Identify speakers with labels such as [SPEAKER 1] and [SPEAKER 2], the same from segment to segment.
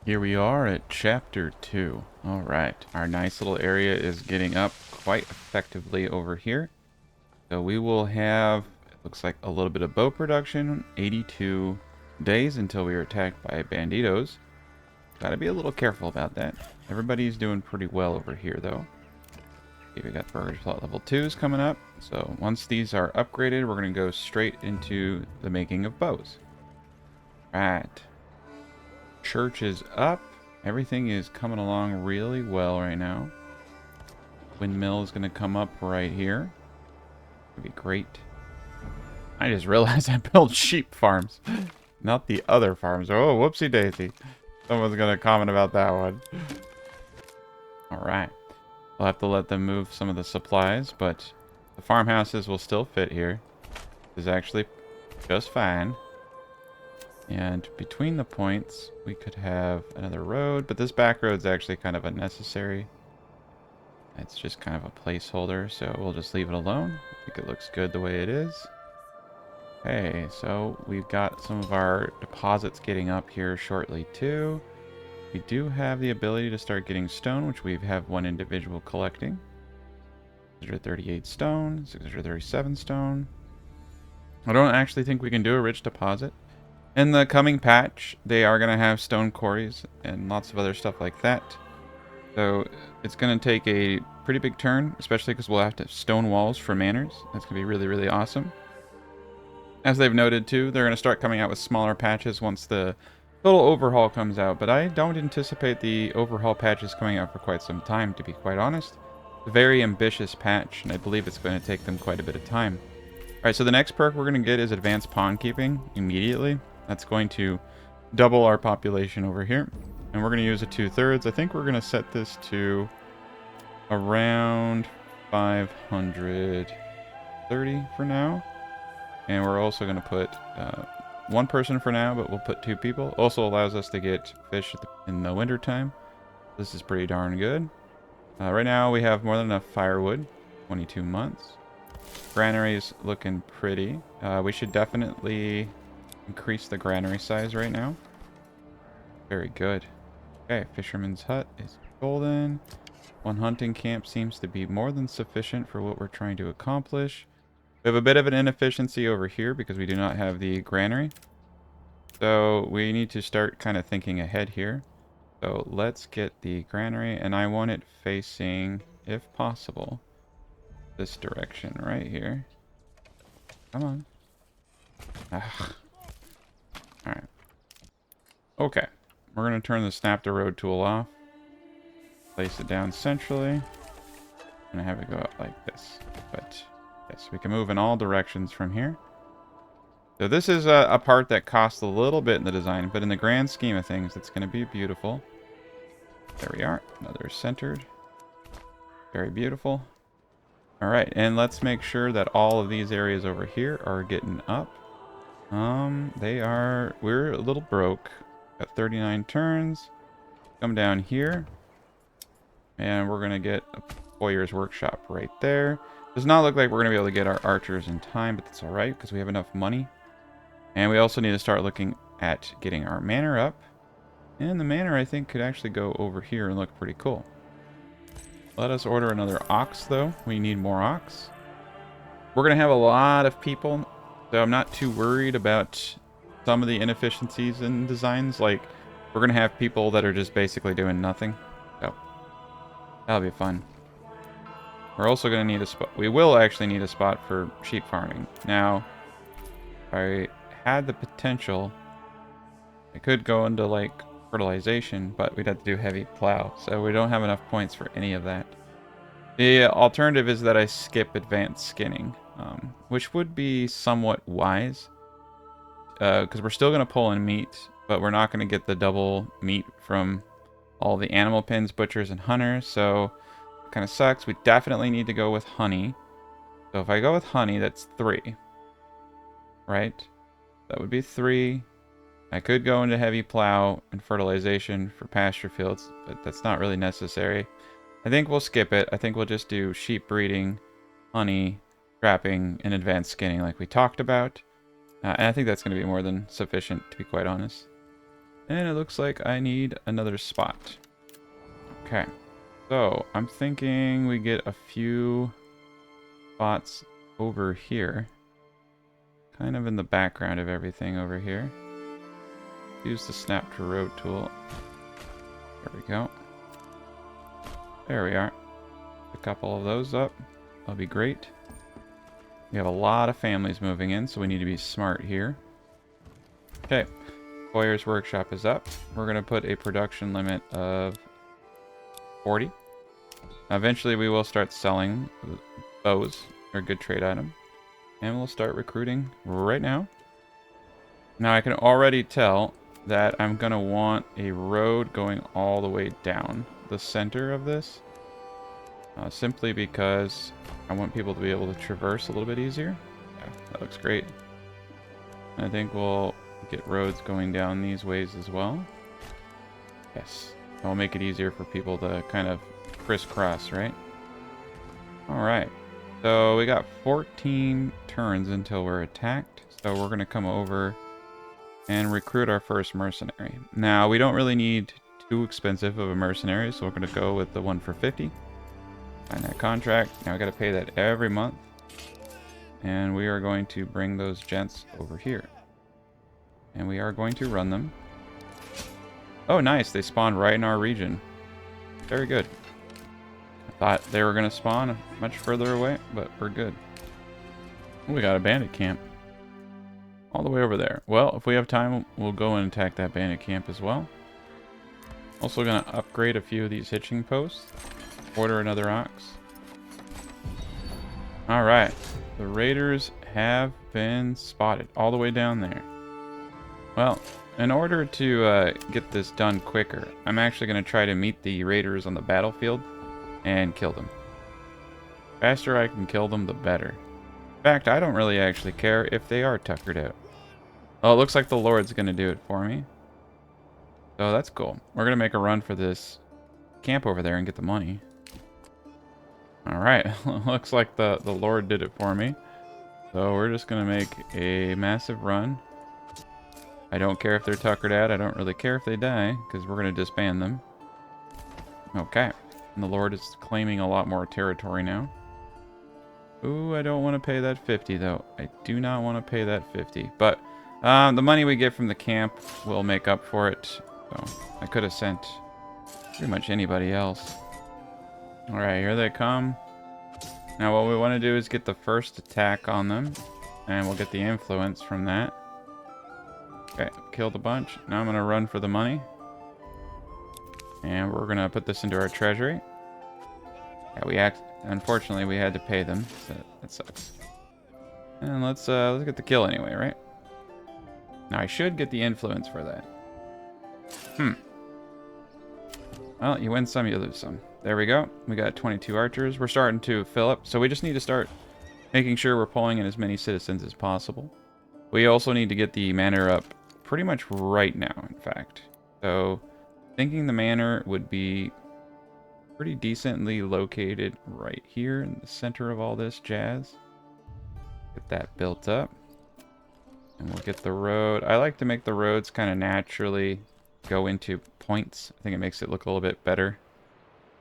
[SPEAKER 1] Here we are at chapter 2. All right, our nice little area is getting up quite effectively over here. So we will have, it looks like a little bit of bow production, 82 days until we are attacked by banditos. Gotta be a little careful about that. Everybody's doing pretty well over here though. Okay, we got Burgage plot level 2s coming up. So once these are upgraded, we're gonna go straight into the making of bows. Right. Church is up. Everything is coming along really well right now. Windmill is going to come up right here. It'd be great. I just realized I built sheep farms, not the other farms. Oh, whoopsie daisy. Someone's going to comment about that one. All right. We'll have to let them move some of the supplies, but the farmhouses will still fit here. This is actually just fine. And between the points, we could have another road, but this back road is actually kind of unnecessary. It's just kind of a placeholder, so we'll just leave it alone. I think it looks good the way it is. Okay, so we've got some of our deposits getting up here shortly too. We do have the ability to start getting stone, which we have one individual collecting. 638 stone, 637 stone. I don't actually think we can do a rich deposit. In the coming patch, they are going to have stone quarries and lots of other stuff like that. So it's going to take a pretty big turn, especially because we'll have to have stone walls for manors. That's going to be really, really awesome. As they've noted too, they're going to start coming out with smaller patches once the total overhaul comes out. But I don't anticipate the overhaul patches coming out for quite some time, to be quite honest. It's a very ambitious patch, and I believe it's going to take them quite a bit of time. Alright, so the next perk we're going to get is Advanced Pawn Keeping immediately. That's going to double our population over here. And we're going to use a 2/3. I think we're going to set this to around 530 for now. And we're also going to put one person for now, but we'll put 2 people. Also allows us to get fish in the winter time. This is pretty darn good. Right now we have more than enough firewood. 22 months. Granary's looking pretty. We should definitely increase the granary size right now. Very good. Okay, Fisherman's Hut is golden. One hunting camp seems to be more than sufficient for what we're trying to accomplish. We have a bit of an inefficiency over here because we do not have the granary. So we need to start kind of thinking ahead here. So let's get the granary, and I want it facing, if possible, this direction right here. Come on. Ugh. Alright. Okay. We're going to turn the snap to road tool off. Place it down centrally. And have it go out like this. But yes, we can move in all directions from here. So this is a part that costs a little bit in the design, but in the grand scheme of things, it's going to be beautiful. There we are. Another centered. Very beautiful. Alright, and let's make sure that all of these areas over here are getting up. We're a little broke. Got 39 turns. Come down here. And we're going to get a Boyer's Workshop right there. Does not look like we're going to be able to get our archers in time, but that's alright because we have enough money. And we also need to start looking at getting our manor up. And the manor, I think, could actually go over here and look pretty cool. Let us order another ox, though. We need more ox. We're going to have a lot of people, so I'm not too worried about some of the inefficiencies in designs. Like, we're going to have people that are just basically doing nothing. So, that'll be fun. We're also going to need a spot. We will actually need a spot for sheep farming. Now, if I had the potential, I could go into, like, fertilization, but we'd have to do heavy plow. So we don't have enough points for any of that. The alternative is that I skip advanced skinning, which would be somewhat wise. Because we're still going to pull in meat, but we're not going to get the double meat from all the animal pens, butchers, and hunters. So it kind of sucks. We definitely need to go with honey. So if I go with honey, that's 3. Right? That would be 3. I could go into heavy plow and fertilization for pasture fields, but that's not really necessary. I think we'll skip it. I think we'll just do sheep breeding, honey, trapping, and advanced skinning like we talked about. And I think that's going to be more than sufficient, to be quite honest. And it looks like I need another spot. Okay. So, I'm thinking we get a few spots over here. Kind of in the background of everything over here. Use the snap to road tool. There we go. There we are. A couple of those up. That'll be great. We have a lot of families moving in, so we need to be smart here. Okay. Boyer's workshop is up. We're going to put a production limit of 40. Eventually we will start selling bows. They're a good trade item. And we'll start recruiting right now. Now I can already tell that I'm going to want a road going all the way down the center of this. Simply because I want people to be able to traverse a little bit easier. Yeah, that looks great. I think we'll get roads going down these ways as well. Yes. That'll make it easier for people to kind of crisscross, right? Alright. So we got 14 turns until we're attacked. So we're going to come over and recruit our first mercenary. Now, we don't really need too expensive of a mercenary, so we're going to go with the one for 50. Sign that contract. Now we got to pay that every month. And we are going to bring those gents over here. And we are going to run them. Oh, nice. They spawned right in our region. Very good. I thought they were going to spawn much further away, but we're good. Oh, we got a bandit camp. All the way over there. Well, if we have time, we'll go and attack that bandit camp as well. Also going to upgrade a few of these hitching posts. Order another ox. Alright. The raiders have been spotted all the way down there. Well, in order to get this done quicker, I'm actually going to try to meet the raiders on the battlefield and kill them. The faster I can kill them, the better. In fact, I don't really actually care if they are tuckered out. Oh, it looks like the Lord's going to do it for me. So that's cool. We're going to make a run for this camp over there and get the money. Alright, looks like the Lord did it for me. So we're just going to make a massive run. I don't care if they're tuckered out. I don't really care if they die, because we're going to disband them. Okay. And the Lord is claiming a lot more territory now. Ooh, I don't want to pay that 50, though. I do not want to pay that 50. But the money we get from the camp will make up for it. So I could have sent pretty much anybody else. Alright, here they come. Now what we want to do is get the first attack on them. And we'll get the influence from that. Okay, killed a bunch. Now I'm going to run for the money. And we're going to put this into our treasury. Yeah, unfortunately, we had to pay them. So that sucks. And let's get the kill anyway, right? Now I should get the influence for that. Well, you win some, you lose some. There we go. We got 22 archers. We're starting to fill up. So we just need to start making sure we're pulling in as many citizens as possible. We also need to get the manor up pretty much right now, in fact. So thinking the manor would be pretty decently located right here in the center of all this jazz. Get that built up. And we'll get the road. I like to make the roads kind of naturally go into points. I think it makes it look a little bit better.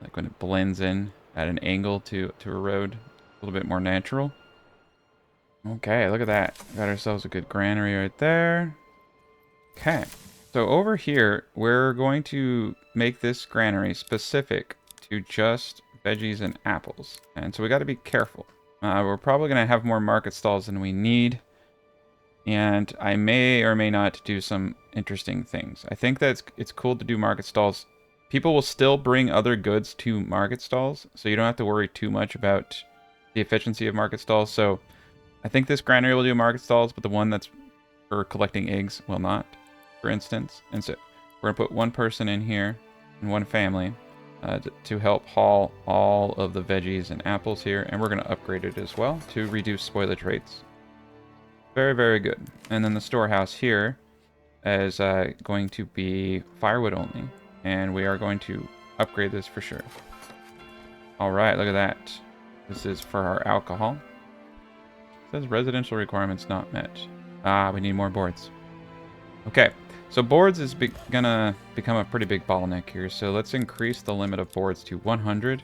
[SPEAKER 1] Like when it blends in at an angle to a road. A little bit more natural. Okay, look at that. Got ourselves a good granary right there. Okay. So over here, we're going to make this granary specific to just veggies and apples. And so we got to be careful. We're probably going to have more market stalls than we need. And I may or may not do some interesting things. I think that it's cool to do market stalls. People will still bring other goods to market stalls, so you don't have to worry too much about the efficiency of market stalls. So I think this granary will do market stalls, but the one that's for collecting eggs will not, for instance. And so we're going to put one person in here and one family to help haul all of the veggies and apples here. And we're going to upgrade it as well to reduce spoilage rates. Very, very good. And then the storehouse here is going to be firewood only. And we are going to upgrade this for sure. Alright, look at that. This is for our alcohol. It says residential requirements not met. Ah, we need more boards. Okay, So boards is gonna become a pretty big bottleneck here. So let's increase the limit of boards to 100.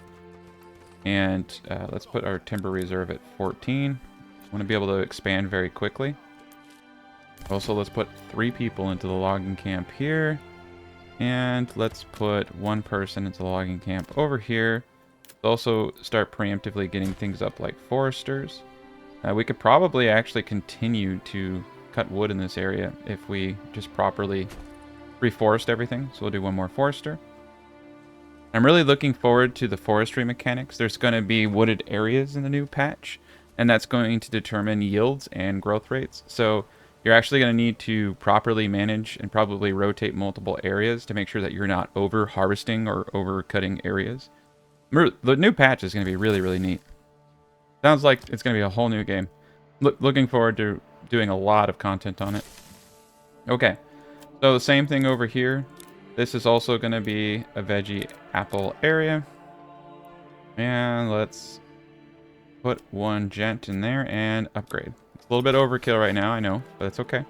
[SPEAKER 1] And let's put our timber reserve at 14. I want to be able to expand very quickly. Also, let's put 3 people into the logging camp here. And let's put 1 person into the logging camp over here. Also start preemptively getting things up like foresters. We could probably actually continue to cut wood in this area if we just properly reforest everything. So we'll do 1 more forester. I'm really looking forward to the forestry mechanics. There's going to be wooded areas in the new patch, and that's going to determine yields and growth rates. So you're actually going to need to properly manage and probably rotate multiple areas to make sure that you're not over harvesting or over cutting areas. The new patch is going to be really, really neat. Sounds like it's going to be a whole new game. Looking forward to doing a lot of content on it. Okay, so the same thing over here. This is also going to be a veggie apple area. And let's put 1 gent in there and upgrade. It's a little bit overkill right now, I know, but it's okay.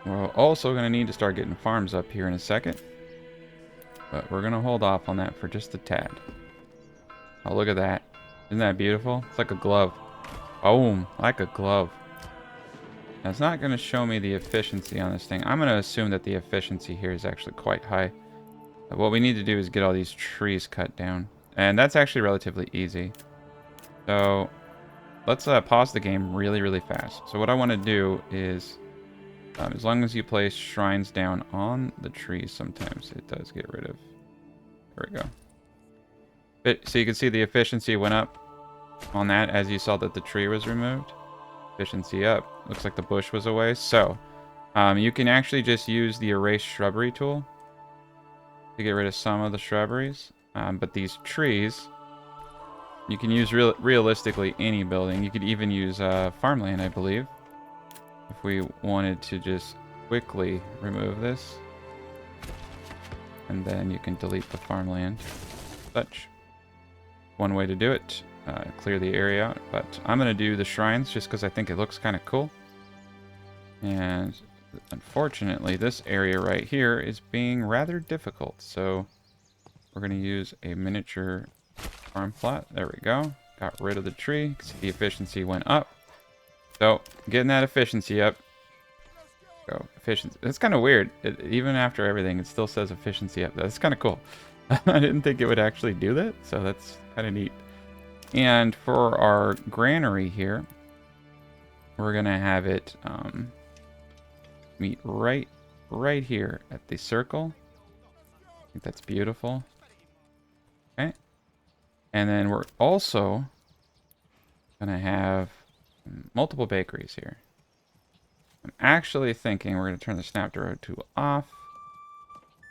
[SPEAKER 1] We're also going to need to start getting farms up here in a second. But we're going to hold off on that for just a tad. Oh, look at that. Isn't that beautiful? It's like a glove. Boom, like a glove. Now, it's not going to show me the efficiency on this thing. I'm going to assume that the efficiency here is actually quite high. But what we need to do is get all these trees cut down. And that's actually relatively easy. So let's pause the game really, really fast. So what I want to do is, as long as you place shrines down on the trees, sometimes it does get rid of. There we go. So you can see the efficiency went up on that as you saw that the tree was removed. Efficiency up. Looks like the bush was away. So you can actually just use the erase shrubbery tool to get rid of some of the shrubberies. But these trees, you can use realistically any building. You could even use farmland, I believe, if we wanted to just quickly remove this. And then you can delete the farmland. Such. One way to do it. Clear the area out. But I'm going to do the shrines just because I think it looks kind of cool. And unfortunately, this area right here is being rather difficult. So we're going to use a miniature farm plot. There we go. Got rid of the tree because the efficiency went up. So getting that efficiency up. Go efficiency. It's kind of weird. Even after everything, it still says efficiency up. That's kind of cool. I didn't think it would actually do that. So that's kind of neat. And for our granary here, we're going to have it meet right here at the circle. I think that's beautiful. Okay. And then we're also going to have multiple bakeries here. I'm actually thinking we're going to turn the snap to road tool off.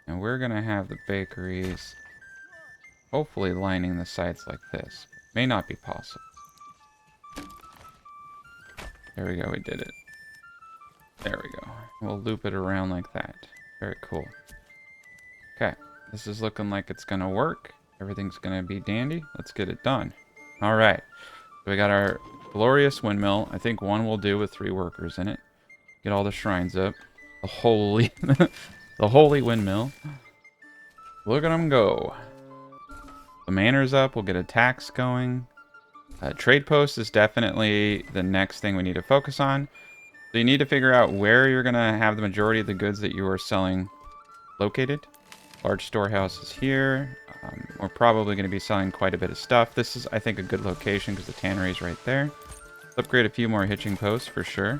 [SPEAKER 1] And we're going to have the bakeries hopefully lining the sides like this. May not be possible. There we go, we did it. There we go. We'll loop it around like that. Very cool. Okay, this is looking like it's gonna work. Everything's gonna be dandy. Let's get it done. All right, so we got our glorious windmill. I think 1 will do with 3 workers in it. Get all the shrines up. The holy, the holy windmill. Look at them go. The manor's up. We'll get a tax going. Trade post is definitely the next thing we need to focus on. So you need to figure out where you're going to have the majority of the goods that you are selling located. Large storehouse is here. We're probably going to be selling quite a bit of stuff. This is, I think, a good location because the tannery is right there. Let's upgrade a few more hitching posts for sure.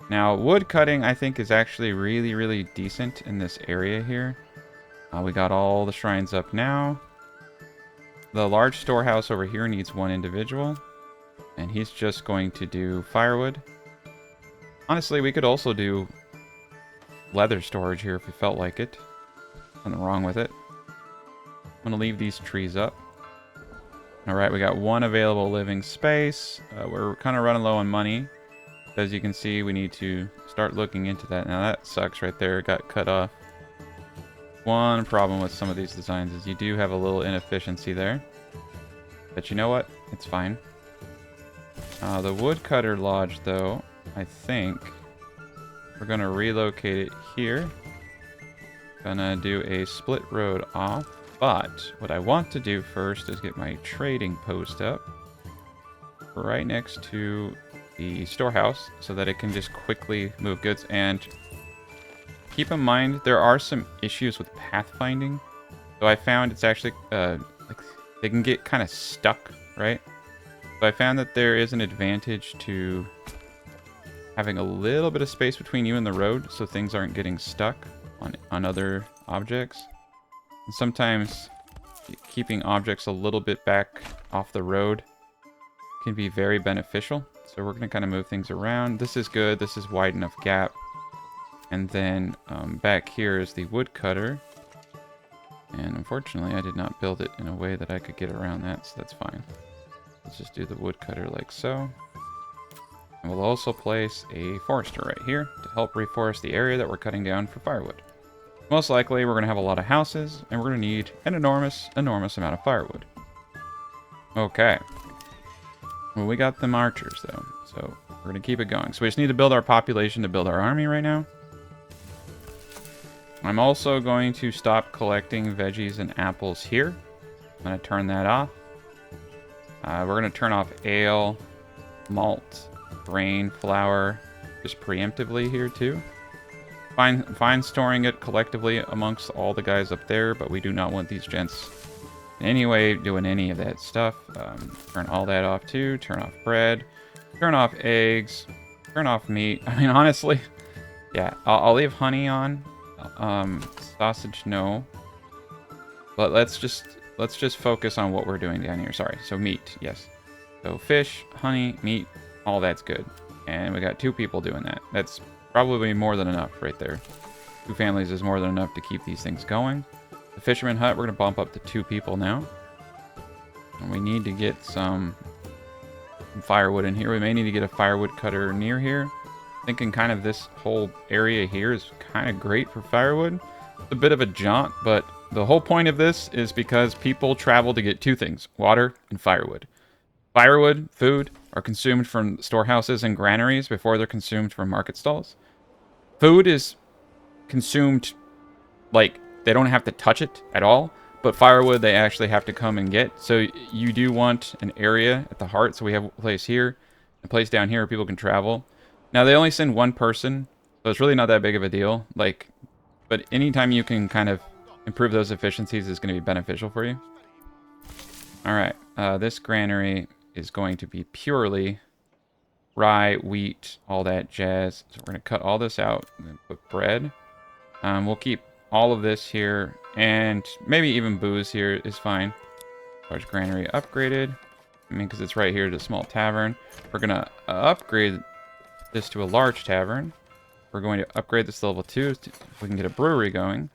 [SPEAKER 1] Now, wood cutting, I think, is actually really, really decent in this area here. We got all the shrines up now. The large storehouse over here needs 1 individual. And he's just going to do firewood. Honestly, we could also do leather storage here if we felt like it. Nothing wrong with it. I'm going to leave these trees up. Alright, we got 1 available living space. We're kind of running low on money. As you can see, we need to start looking into that. Now that sucks right there. It got cut off. One problem with some of these designs is you do have a little inefficiency there. But you know what? It's fine. The woodcutter lodge, though, I think We're gonna relocate it here. Gonna do a split road off. But what I want to do first is get my trading post up right next to the storehouse so that it can just quickly move goods. And keep in mind, there are some issues with pathfinding. So I found it's actually, like they can get kind of stuck, right? So I found that there is an advantage to having a little bit of space between you and the road so things aren't getting stuck on other objects. And sometimes keeping objects a little bit back off the road can be very beneficial. So we're going to kind of move things around. This is good. This is wide enough gap. And then back here is the woodcutter. And unfortunately, I did not build it in a way that I could get around that, so that's fine. Let's just do the woodcutter like so. And we'll also place a forester right here to help reforest the area that we're cutting down for firewood. Most likely, we're going to have a lot of houses, and we're going to need an enormous amount of firewood. Okay. Well, we got them archers, though, so we're going to keep it going. So we just need to build our population to build our army right now. I'm also going to stop collecting veggies and apples here. I'm going to turn that off. We're going to turn off ale, malt, grain, flour, just preemptively here too. Fine storing it collectively amongst all the guys up there, but we do not want these gents in any way doing any of that stuff. Turn all that off too. Turn off bread. Turn off eggs. Turn off meat. I mean, honestly, yeah, I'll leave honey on. Sausage, no. But let's just focus on what we're doing down here. Sorry. So meat, yes. So fish, honey, meat, all that's good. And we got 2 people doing that. That's probably more than enough right there. 2 families is more than enough to keep these things going. The fisherman hut, we're going to bump up to 2 people now. And we need to get some firewood in here. We may need to get a firewood cutter near here. Thinking kind of this whole area here is kind of great for firewood. It's a bit of a jaunt, but the whole point of this is because people travel to get 2 things, water and firewood. Firewood, food, are consumed from storehouses and granaries before they're consumed from market stalls. Food is consumed, like, they don't have to touch it at all, but firewood they actually have to come and get. So you do want an area at the heart, so we have a place here, a place down here where people can travel. Now, they only send 1 person, so it's really not that big of a deal. Like, but anytime you can kind of improve those efficiencies is going to be beneficial for you. All right, this granary is going to be purely rye, wheat, all that jazz. So we're going to cut all this out and then put bread. We'll keep all of this here, and maybe even booze here is fine. Large granary upgraded. I mean, because it's right here at a small tavern. We're going to upgrade this to a large tavern. We're going to upgrade this to level 2 so we can get a brewery going.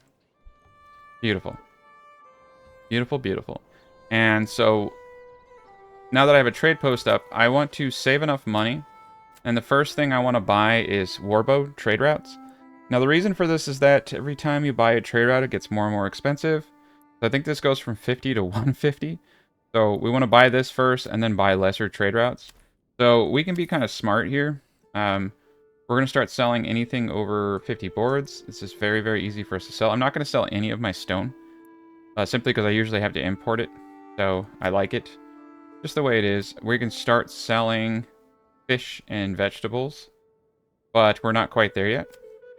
[SPEAKER 1] Beautiful. Beautiful, beautiful. And so now that I have a trade post up, I want to save enough money. And the first thing I want to buy is warbow trade routes. Now the reason for this is that every time you buy a trade route, it gets more and more expensive. So I think this goes from 50 to 150. So we want to buy this first and then buy lesser trade routes. So we can be kind of smart here. We're going to start selling anything over 50 boards. This is very, very easy for us to sell. I'm not going to sell any of my stone. Simply because I usually have to import it. So I like it just the way it is. We can start selling fish and vegetables. But we're not quite there yet.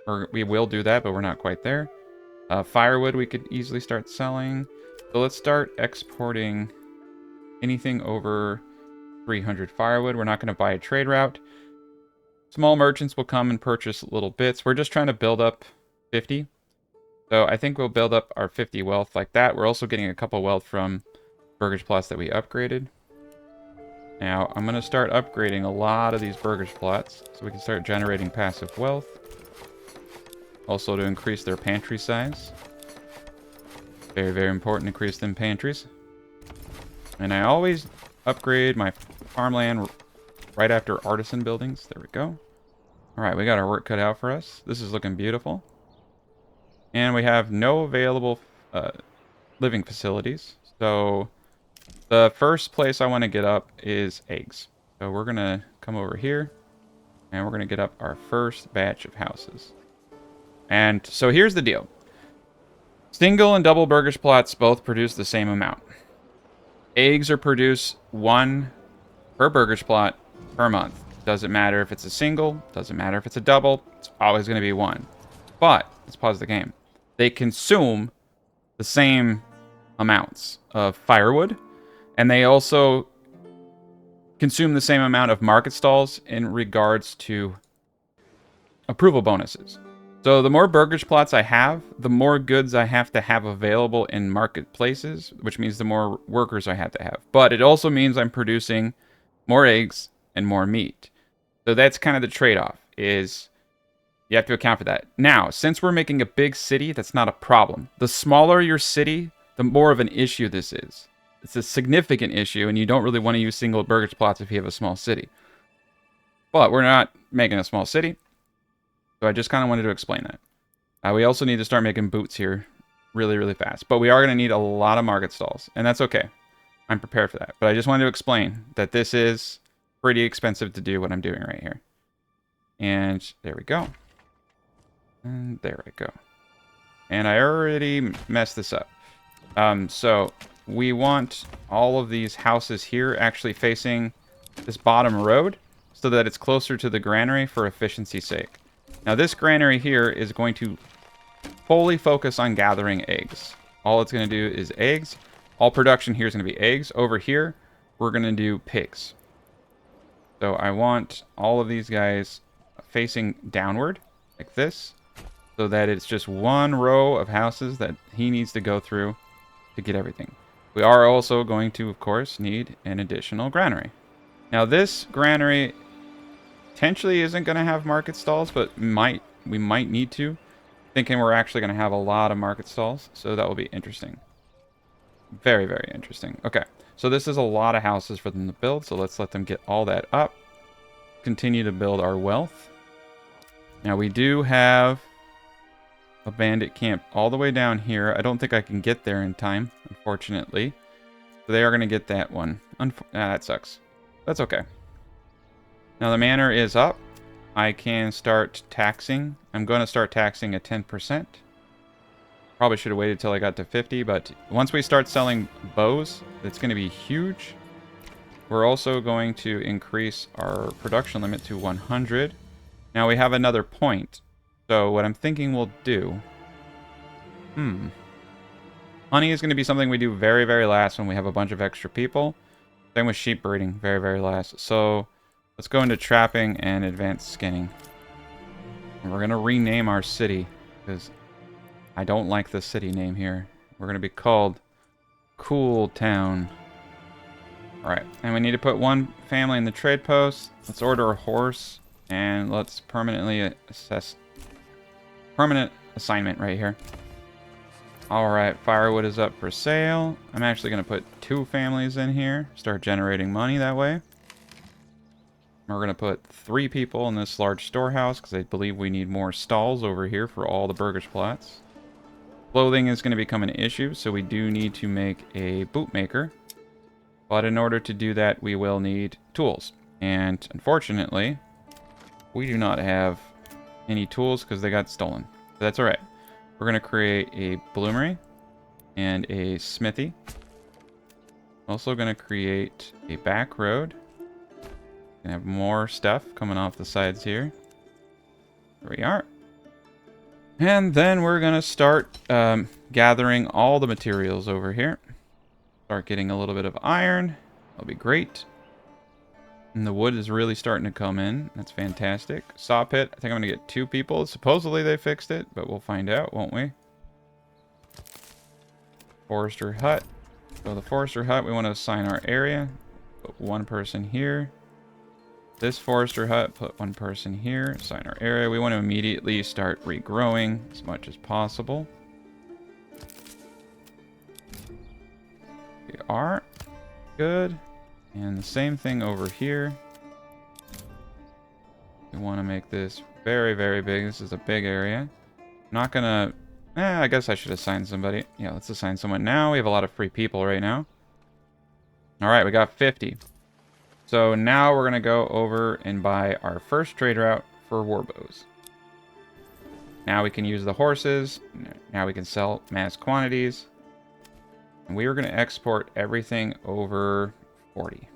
[SPEAKER 1] Or we will do that, but we're not quite there. Firewood we could easily start selling. So let's start exporting anything over 300 firewood. We're not going to buy a trade route. Small merchants will come and purchase little bits. We're just trying to build up 50. So I think we'll build up our 50 wealth like that. We're also getting a couple wealth from Burgage plots that we upgraded. Now, I'm going to start upgrading a lot of these Burgage plots so we can start generating passive wealth. Also to increase their pantry size. Very, very important to increase them pantries. And I always upgrade my farmland right after artisan buildings. There we go. Alright, we got our work cut out for us. This is looking beautiful. And we have no available living facilities. So the first place I want to get up is eggs. So we're going to come over here. And we're going to get up our first batch of houses. And so here's the deal. Single and double Burgage plots both produce the same amount. Eggs are produced 1 per Burgage plot per month. Doesn't matter if it's a single, doesn't matter if it's a double, it's always going to be 1. But, let's pause the game. They consume the same amounts of firewood, and they also consume the same amount of market stalls in regards to approval bonuses. So the more Burgage plots I have, the more goods I have to have available in marketplaces, which means the more workers I have to have. But it also means I'm producing more eggs and more meat. So that's kind of the trade-off, is you have to account for that. Now, since we're making a big city, that's not a problem. The smaller your city, the more of an issue this is. It's a significant issue, and you don't really want to use single Burgage plots if you have a small city. But we're not making a small city, so I just kind of wanted to explain that. We also need to start making boots here really, really fast. But we are going to need a lot of market stalls, and that's okay. I'm prepared for that. But I just wanted to explain that this is pretty expensive to do what I'm doing right here. And there we go. And there we go. And I already messed this up. So we want all of these houses here actually facing this bottom road so that it's closer to the granary for efficiency's sake. Now this granary here is going to fully focus on gathering eggs. All it's going to do is eggs. All production here is going to be eggs. Over here, we're going to do pigs. So I want all of these guys facing downward, like this, so that it's just one row of houses that he needs to go through to get everything. We are also going to, of course, need an additional granary. Now this granary potentially isn't going to have market stalls, but we might need to. Thinking we're actually going to have a lot of market stalls, so that will be interesting. Very, very interesting. Okay, so this is a lot of houses for them to build, so let's let them get all that up. Continue to build our wealth. Now we do have a bandit camp all the way down here. I don't think I can get there in time, unfortunately. So they are going to get that one. That sucks. That's okay. Now the manor is up. I can start taxing. I'm going to start taxing at 10%. Probably should have waited till I got to 50, but once we start selling bows, it's going to be huge. We're also going to increase our production limit to 100. Now we have another point. So what I'm thinking we'll do... Honey is going to be something we do very, very last when we have a bunch of extra people. Same with sheep breeding, very, very last. So let's go into trapping and advanced skinning. And we're going to rename our city because I don't like the city name here. We're going to be called Cool Town. Alright, and we need to put one family in the trade post. Let's order a horse, and let's permanently assess... Permanent assignment right here. Alright, firewood is up for sale. I'm actually going to put 2 families in here. Start generating money that way. We're going to put 3 people in this large storehouse, because I believe we need more stalls over here for all the Burgage plots. Clothing is going to become an issue, so we do need to make a boot maker. But in order to do that, we will need tools. And unfortunately, we do not have any tools because they got stolen. But that's alright. We're going to create a bloomery and a smithy. Also going to create a back road. Gonna have more stuff coming off the sides here. There we are. And then we're going to start gathering all the materials over here. Start getting a little bit of iron. That'll be great. And the wood is really starting to come in. That's fantastic. Saw pit. I think I'm going to get 2 people. Supposedly they fixed it, but we'll find out, won't we? Forester hut. So the forester hut, we want to assign our area. Put 1 person here. This forester hut, put 1 person here. Assign our area. We want to immediately start regrowing as much as possible. We are. Good. And the same thing over here. We want to make this very, very big. This is a big area. Not gonna... I guess I should assign somebody. Yeah, let's assign someone now. We have a lot of free people right now. Alright, we got 50. So now we're going to go over and buy our first trade route for warbows. Now we can use the horses. Now we can sell mass quantities. And we are going to export everything over 40.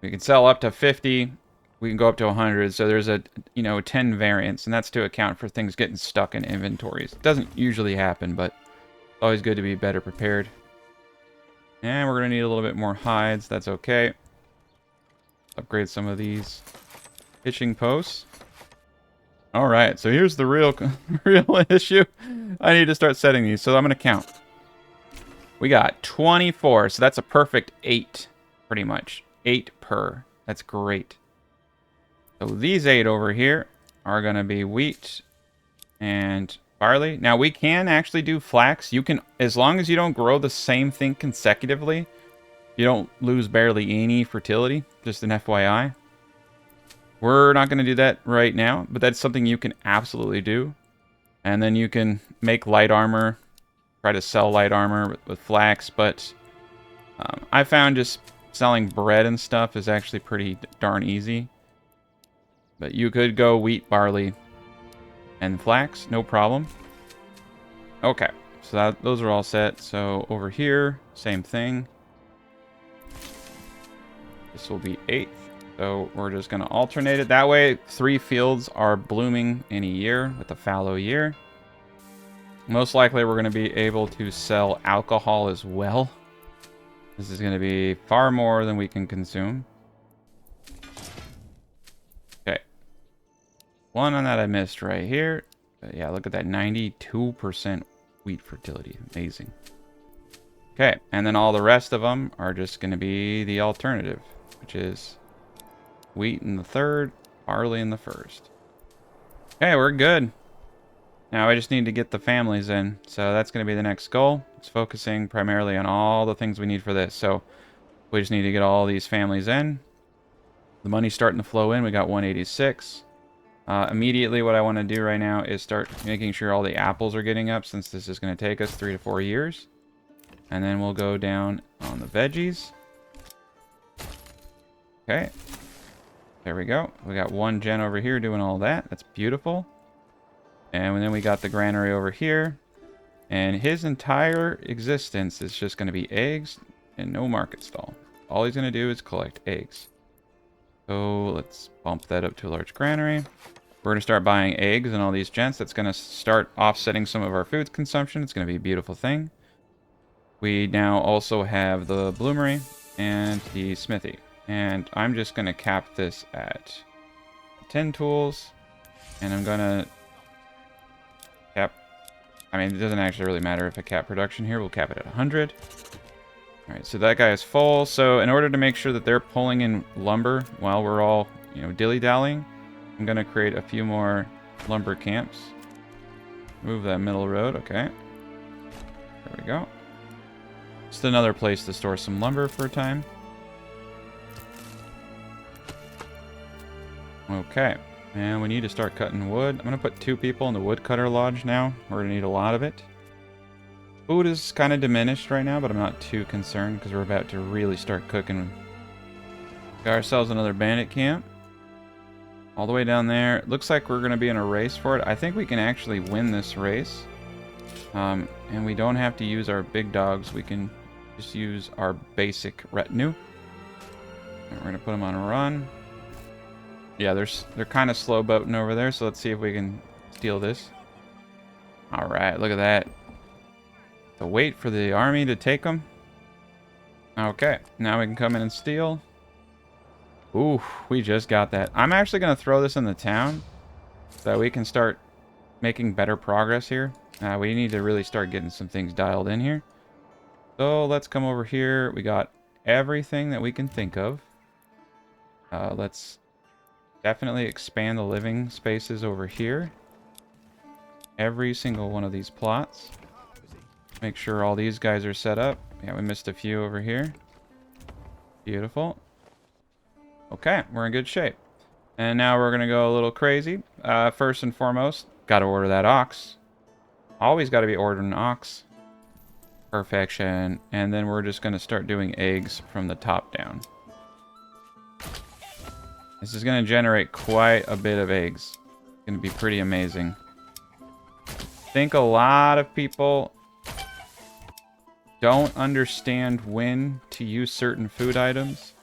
[SPEAKER 1] We can sell up to 50. We can go up to 100. So there's a, 10 variants. And that's to account for things getting stuck in inventories. It doesn't usually happen, but it's always good to be better prepared. And we're going to need a little bit more hides. That's okay. Upgrade some of these hitching posts. All right, so here's the real issue. I need to start setting these, so I'm going to count. We got 24, so that's a perfect 8, pretty much. 8 per. That's great. So these 8 over here are going to be wheat and barley. Now, we can actually do flax. You can, as long as you don't grow the same thing consecutively, you don't lose barely any fertility, just an FYI. We're not going to do that right now, but that's something you can absolutely do. And then you can make light armor, try to sell light armor with flax, but I found just selling bread and stuff is actually pretty darn easy. But you could go wheat, barley, and flax, no problem. Okay, so those are all set. So over here, same thing. This will be 8th. So we're just going to alternate it. That way, 3 fields are blooming in a year with a fallow year. Most likely, we're going to be able to sell alcohol as well. This is going to be far more than we can consume. Okay. One on that I missed right here. But yeah, look at that. 92% wheat fertility. Amazing. Okay. And then all the rest of them are just going to be the alternative, which is wheat in the 3rd, barley in the 1st. Okay, we're good. Now I just need to get the families in. So that's going to be the next goal. It's focusing primarily on all the things we need for this. So we just need to get all these families in. The money's starting to flow in. We got 186. Immediately what I want to do right now is start making sure all the apples are getting up, since this is going to take us 3 to 4 years. And then we'll go down on the veggies. Okay. There we go. We got 1 gen over here doing all that. That's beautiful. And then we got the granary over here. And his entire existence is just going to be eggs and no market stall. All he's going to do is collect eggs. So let's bump that up to a large granary. We're going to start buying eggs and all these gents. That's going to start offsetting some of our food consumption. It's going to be a beautiful thing. We now also have the bloomery and the smithy. And I'm just going to cap this at 10 tools. And I'm going to cap... I mean, it doesn't actually really matter if I cap production here. We'll cap it at 100. Alright, so that guy is full. So in order to make sure that they're pulling in lumber while we're all, dilly-dallying, I'm going to create a few more lumber camps. Move that middle road. Okay. There we go. Just another place to store some lumber for a time. Okay, and we need to start cutting wood. I'm going to put 2 people in the woodcutter lodge now. We're going to need a lot of it. Food is kind of diminished right now, but I'm not too concerned because we're about to really start cooking. Got ourselves another bandit camp. All the way down there. It looks like we're going to be in a race for it. I think we can actually win this race. And we don't have to use our big dogs. We can just use our basic retinue. And we're going to put them on a run. Yeah, they're kind of slow boating over there, so let's see if we can steal this. Alright, look at that. So wait for the army to take them. Okay, now we can come in and steal. Ooh, we just got that. I'm actually going to throw this in the town so that we can start making better progress here. We need to really start getting some things dialed in here. So let's come over here. We got everything that we can think of. Let's definitely expand the living spaces over here. Every single one of these plots. Make sure all these guys are set up. Yeah, we missed a few over here. Beautiful. Okay, we're in good shape. And now we're going to go a little crazy. First and foremost, got to order that ox. Always got to be ordering an ox. Perfection. And then we're just going to start doing eggs from the top down. This is going to generate quite a bit of eggs. It's going to be pretty amazing. I think a lot of people don't understand when to use certain food items.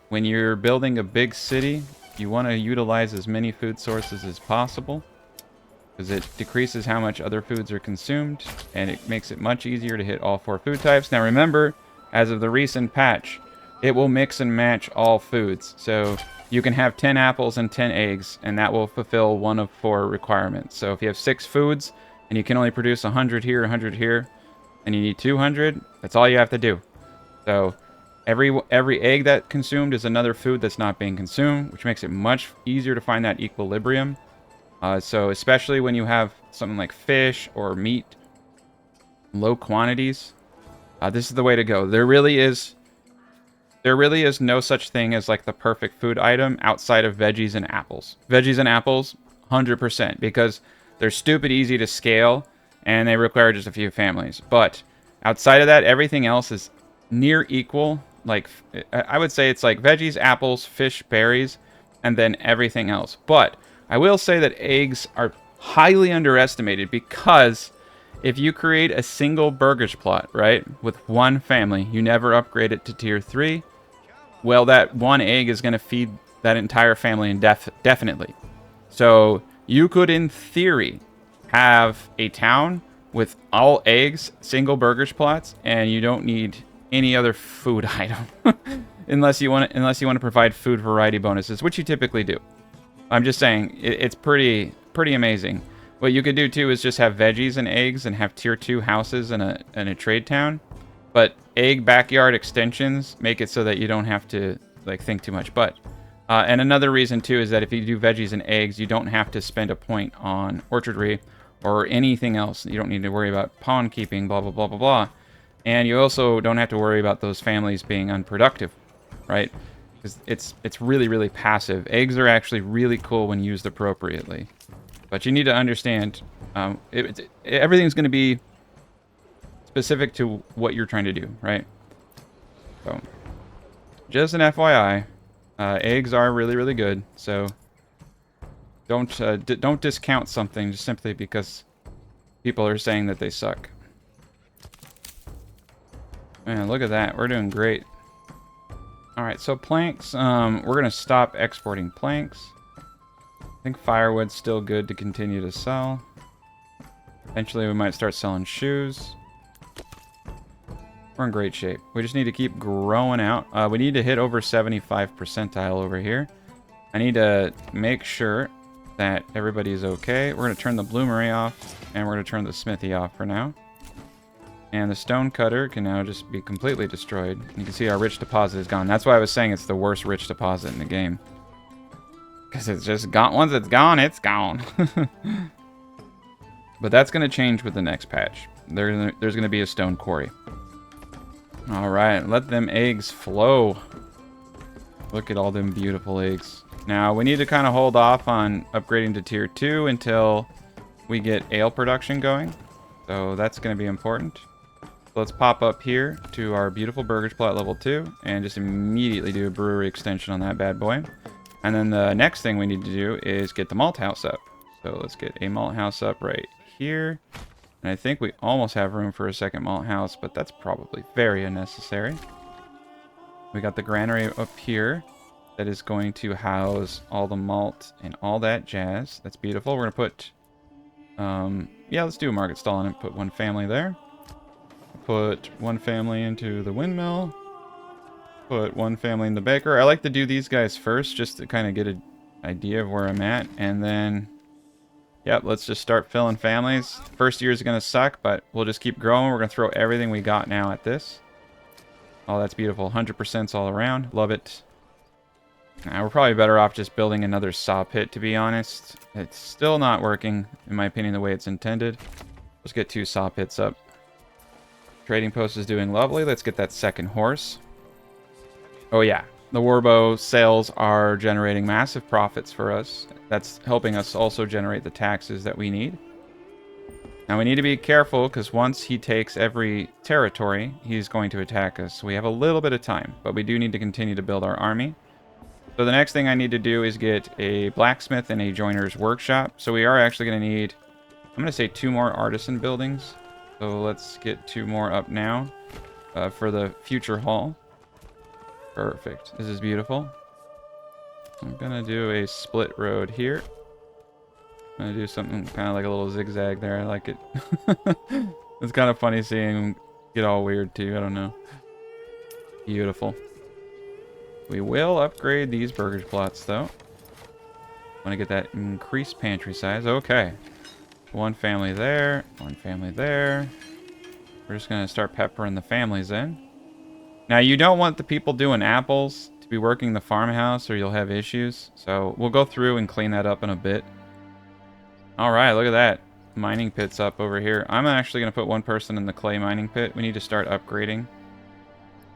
[SPEAKER 1] When you're building a big city, you want to utilize as many food sources as possible, because it decreases how much other foods are consumed, and it makes it much easier to hit all 4 food types. Now remember, as of the recent patch, it will mix and match all foods. So you can have 10 apples and 10 eggs, and that will fulfill one of 4 requirements. So if you have 6 foods, and you can only produce 100 here, 100 here, and you need 200, that's all you have to do. So every egg that consumed is another food that's not being consumed, which makes it much easier to find that equilibrium. So especially when you have something like fish or meat, low quantities, this is the way to go. There really is no such thing as like the perfect food item outside of veggies and apples. Veggies and apples, 100%, because they're stupid easy to scale and they require just a few families. But outside of that, everything else is near equal. Like, I would say it's like veggies, apples, fish, berries, and then everything else. But I will say that eggs are highly underestimated, because if you create a single Burgage plot, right, with one family, you never upgrade it to tier 3, well, that one egg is going to feed that entire family indefinitely. So you could, in theory, have a town with all eggs, single Burgage plots, and you don't need any other food item unless you want to provide food variety bonuses, which you typically do. I'm just saying, it's pretty amazing. What you could do too is just have veggies and eggs and have tier 2 houses in a trade town. But egg backyard extensions make it so that you don't have to like think too much. But and another reason too is that if you do veggies and eggs, you don't have to spend a point on orchardry or anything else. You don't need to worry about pawn keeping, blah blah blah blah blah. And you also don't have to worry about those families being unproductive, right? Because it's really passive. Eggs are actually really cool when used appropriately. But you need to understand, everything's going to be specific to what you're trying to do, right? So, just an FYI, eggs are really good. So, don't discount something just simply because people are saying that they suck. Man, look at that. We're doing great. Alright, so planks, we're going to stop exporting planks. I think firewood's still good to continue to sell. Eventually we might start selling shoes. We're in great shape. We just need to keep growing out. We need to hit over 75 percentile over here. I need to make sure that everybody's okay. We're going to turn the bloomery off, and we're going to turn the smithy off for now. And the stone cutter can now just be completely destroyed. You can see our rich deposit is gone. That's why I was saying it's the worst rich deposit in the game. Because it's just gone. Once it's gone, it's gone. But that's going to change with the next patch. There's going to be a stone quarry. Alright, let them eggs flow. Look at all them beautiful eggs. Now, we need to kind of hold off on upgrading to tier 2 until we get ale production going. So that's going to be important. Let's pop up here to our beautiful Burgage plot level 2 and just immediately do a brewery extension on that bad boy. And then the next thing we need to do is get the malt house up. So let's get a malt house up right here. And I think we almost have room for a second malt house, but that's probably very unnecessary. We got the granary up here that is going to house all the malt and all that jazz. That's beautiful. We're going to put, yeah, let's do a market stall and put one family there. Put one family into the windmill. Put one family in the baker. I like to do these guys first just to kind of get an idea of where I'm at. And then, yep, let's just start filling families. First year is going to suck, but we'll just keep growing. We're going to throw everything we got now at this. Oh, that's beautiful. 100% all around. Love it. Now, we're probably better off just building another saw pit, to be honest. It's still not working, in my opinion, the way it's intended. Let's get 2 saw pits up. Trading post is doing lovely. Let's get that second horse. Oh yeah, the warbow sales are generating massive profits for us. That's helping us also generate the taxes that we need. Now we need to be careful because once he takes every territory, he's going to attack us. We have a little bit of time, but we do need to continue to build our army. So the next thing I need to do is get a blacksmith and a joiner's workshop. So we are actually going to need, I'm going to say 2 more artisan buildings. So let's get 2 more up now for the future hall. Perfect. This is beautiful. I'm going to do a split road here. I'm going to do something kind of like a little zigzag there. I like it. It's kind of funny seeing them get all weird too. I don't know. Beautiful. We will upgrade these burgage plots, though. Want to get that increased pantry size. Okay. 1 family there. 1 family there. We're just going to start peppering the families in. Now, you don't want the people doing apples to be working the farmhouse, or you'll have issues. So, we'll go through and clean that up in a bit. Alright, look at that. Mining pit's up over here. I'm actually going to put 1 person in the clay mining pit. We need to start upgrading.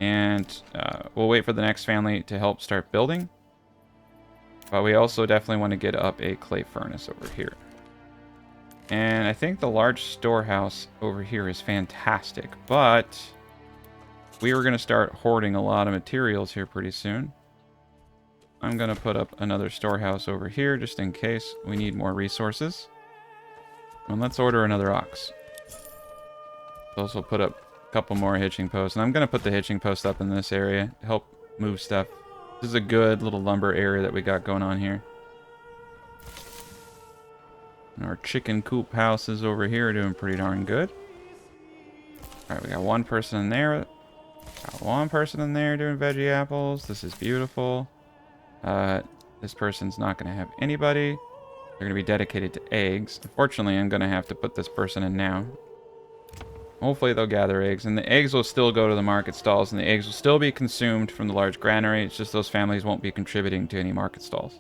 [SPEAKER 1] And we'll wait for the next family to help start building. But we also definitely want to get up a clay furnace over here. And I think the large storehouse over here is fantastic. But we were going to start hoarding a lot of materials here pretty soon. I'm going to put up another storehouse over here just in case we need more resources. And let's order another ox. Also put up couple more hitching posts, and I'm gonna put the hitching post up in this area to help move stuff. This is a good little lumber area that we got going on here. And our chicken coop houses over here are doing pretty darn good. All right, we got 1 person in there. Got 1 person in there doing veggie apples. This is beautiful. This person's not gonna have anybody. They're gonna be dedicated to eggs. Unfortunately, I'm gonna have to put this person in now. Hopefully they'll gather eggs, and the eggs will still go to the market stalls, and the eggs will still be consumed from the large granary. It's just those families won't be contributing to any market stalls.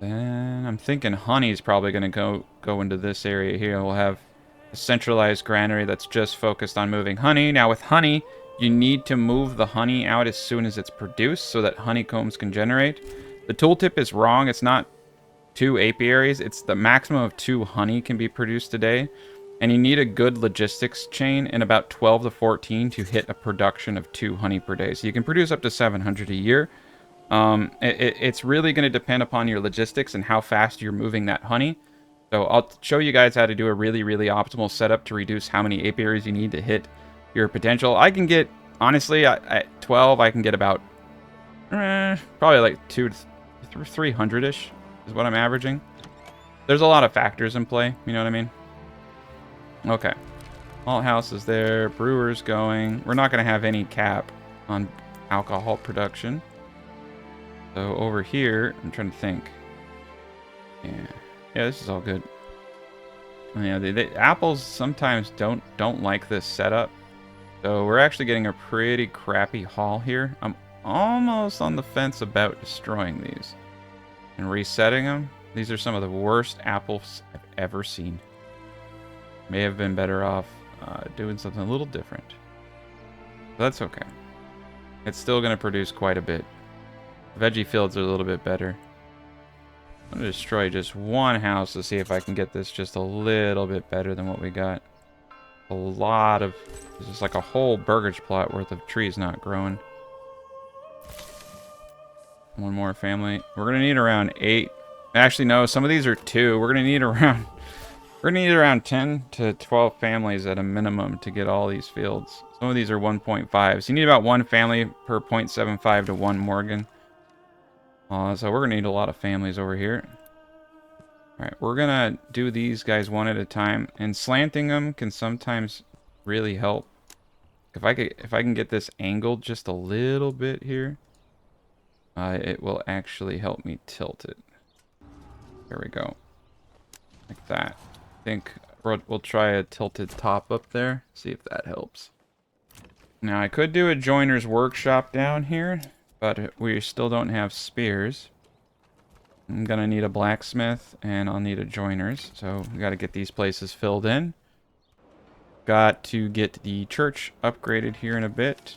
[SPEAKER 1] Then I'm thinking honey's probably going to go into this area here. We'll have a centralized granary that's just focused on moving honey. Now with honey, you need to move the honey out as soon as it's produced so that honeycombs can generate. The tooltip is wrong. It's not 2 apiaries. It's the maximum of 2 honey can be produced a day. And you need a good logistics chain in about 12 to 14 to hit a production of 2 honey per day. So you can produce up to 700 a year. It's really going to depend upon your logistics and how fast you're moving that honey. So I'll show you guys how to do a really, really optimal setup to reduce how many apiaries you need to hit your potential. I can get, honestly, at 12, I can get about probably like 200 to 300-ish is what I'm averaging. There's a lot of factors in play, you know what I mean? Okay. Malt house is there. Brewer's going. We're not going to have any cap on alcohol production. So over here, I'm trying to think. Yeah, this is all good. Yeah, the apples sometimes don't like this setup. So we're actually getting a pretty crappy haul here. I'm almost on the fence about destroying these and resetting them. These are some of the worst apples I've ever seen. May have been better off doing something a little different. But that's okay. It's still going to produce quite a bit. Veggie fields are a little bit better. I'm going to destroy just 1 house to see if I can get this just a little bit better than what we got. A lot of... This is like a whole burgage plot worth of trees not growing. 1 more family. We're going to need around 8. Actually, no. Some of these are 2. We're going to need around... We're going to need around 10 to 12 families at a minimum to get all these fields. Some of these are 1.5. So you need about 1 family per 0.75 to 1 Morgan. So we're going to need a lot of families over here. Alright, we're going to do these guys one at a time. And slanting them can sometimes really help. If I can get this angled just a little bit here, it will actually help me tilt it. There we go. Like that. I think we'll try a tilted top up there. See if that helps. Now I could do a joiner's workshop down here, but we still don't have spears. I'm gonna need a blacksmith and I'll need a joiner's. So we gotta get these places filled in. Got to get the church upgraded here in a bit.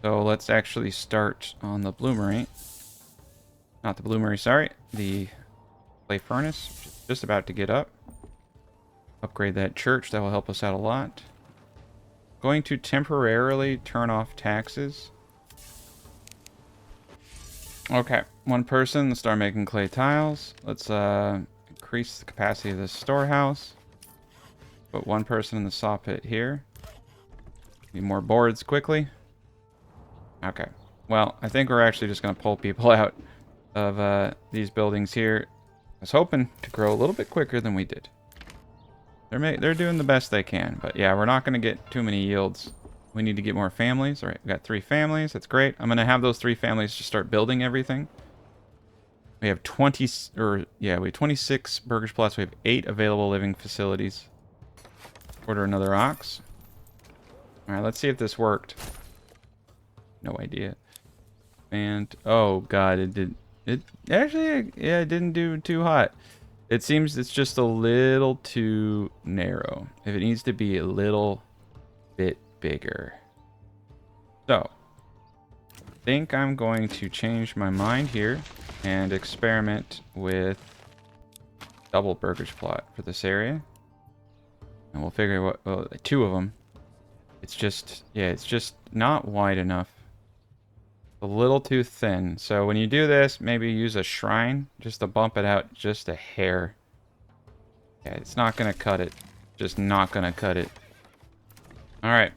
[SPEAKER 1] So let's actually start on the bloomery. Not the bloomery, sorry. The clay furnace, which is just about to get up. Upgrade that church, that will help us out a lot. Going to temporarily turn off taxes. Okay, one person, let's start making clay tiles. Let's increase the capacity of this storehouse. Put one person in the saw pit here. Need more boards quickly. Okay, well, I think we're actually just going to pull people out of these buildings here. I was hoping to grow a little bit quicker than we did. They're doing the best they can, but yeah, we're not going to get too many yields. We need to get more families. All right, we got 3 families. That's great. I'm going to have those 3 families just start building everything. We have 26 burgage plots. We have 8 available living facilities. Order another ox. All right, let's see if this worked. No idea. And oh god, it did. It actually, yeah, it didn't do too hot. It seems it's just a little too narrow. If it needs to be a little bit bigger. So, I think I'm going to change my mind here and experiment with double burgage plot for this area. And we'll figure what, well, 2 of them. It's just, yeah, it's just not wide enough. A little too thin. So when you do this, maybe use a shrine just to bump it out just a hair. Yeah, it's not going to cut it. Just not going to cut it. Alright.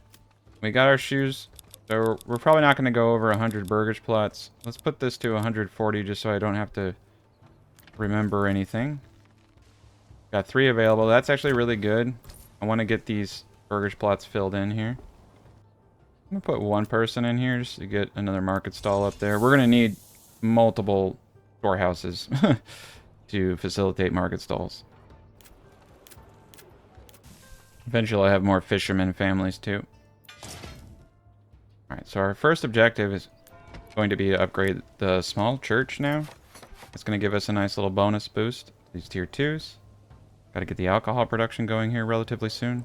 [SPEAKER 1] We got our shoes. So we're probably not going to go over 100 burgage plots. Let's put this to 140 just so I don't have to remember anything. Got 3 available. That's actually really good. I want to get these burgage plots filled in here. I'm going to put 1 person in here just to get another market stall up there. We're going to need multiple storehouses to facilitate market stalls. Eventually I'll have more fishermen families too. Alright, so our first objective is going to be to upgrade the small church now. It's going to give us a nice little bonus boost. These tier 2s. Got to get the alcohol production going here relatively soon.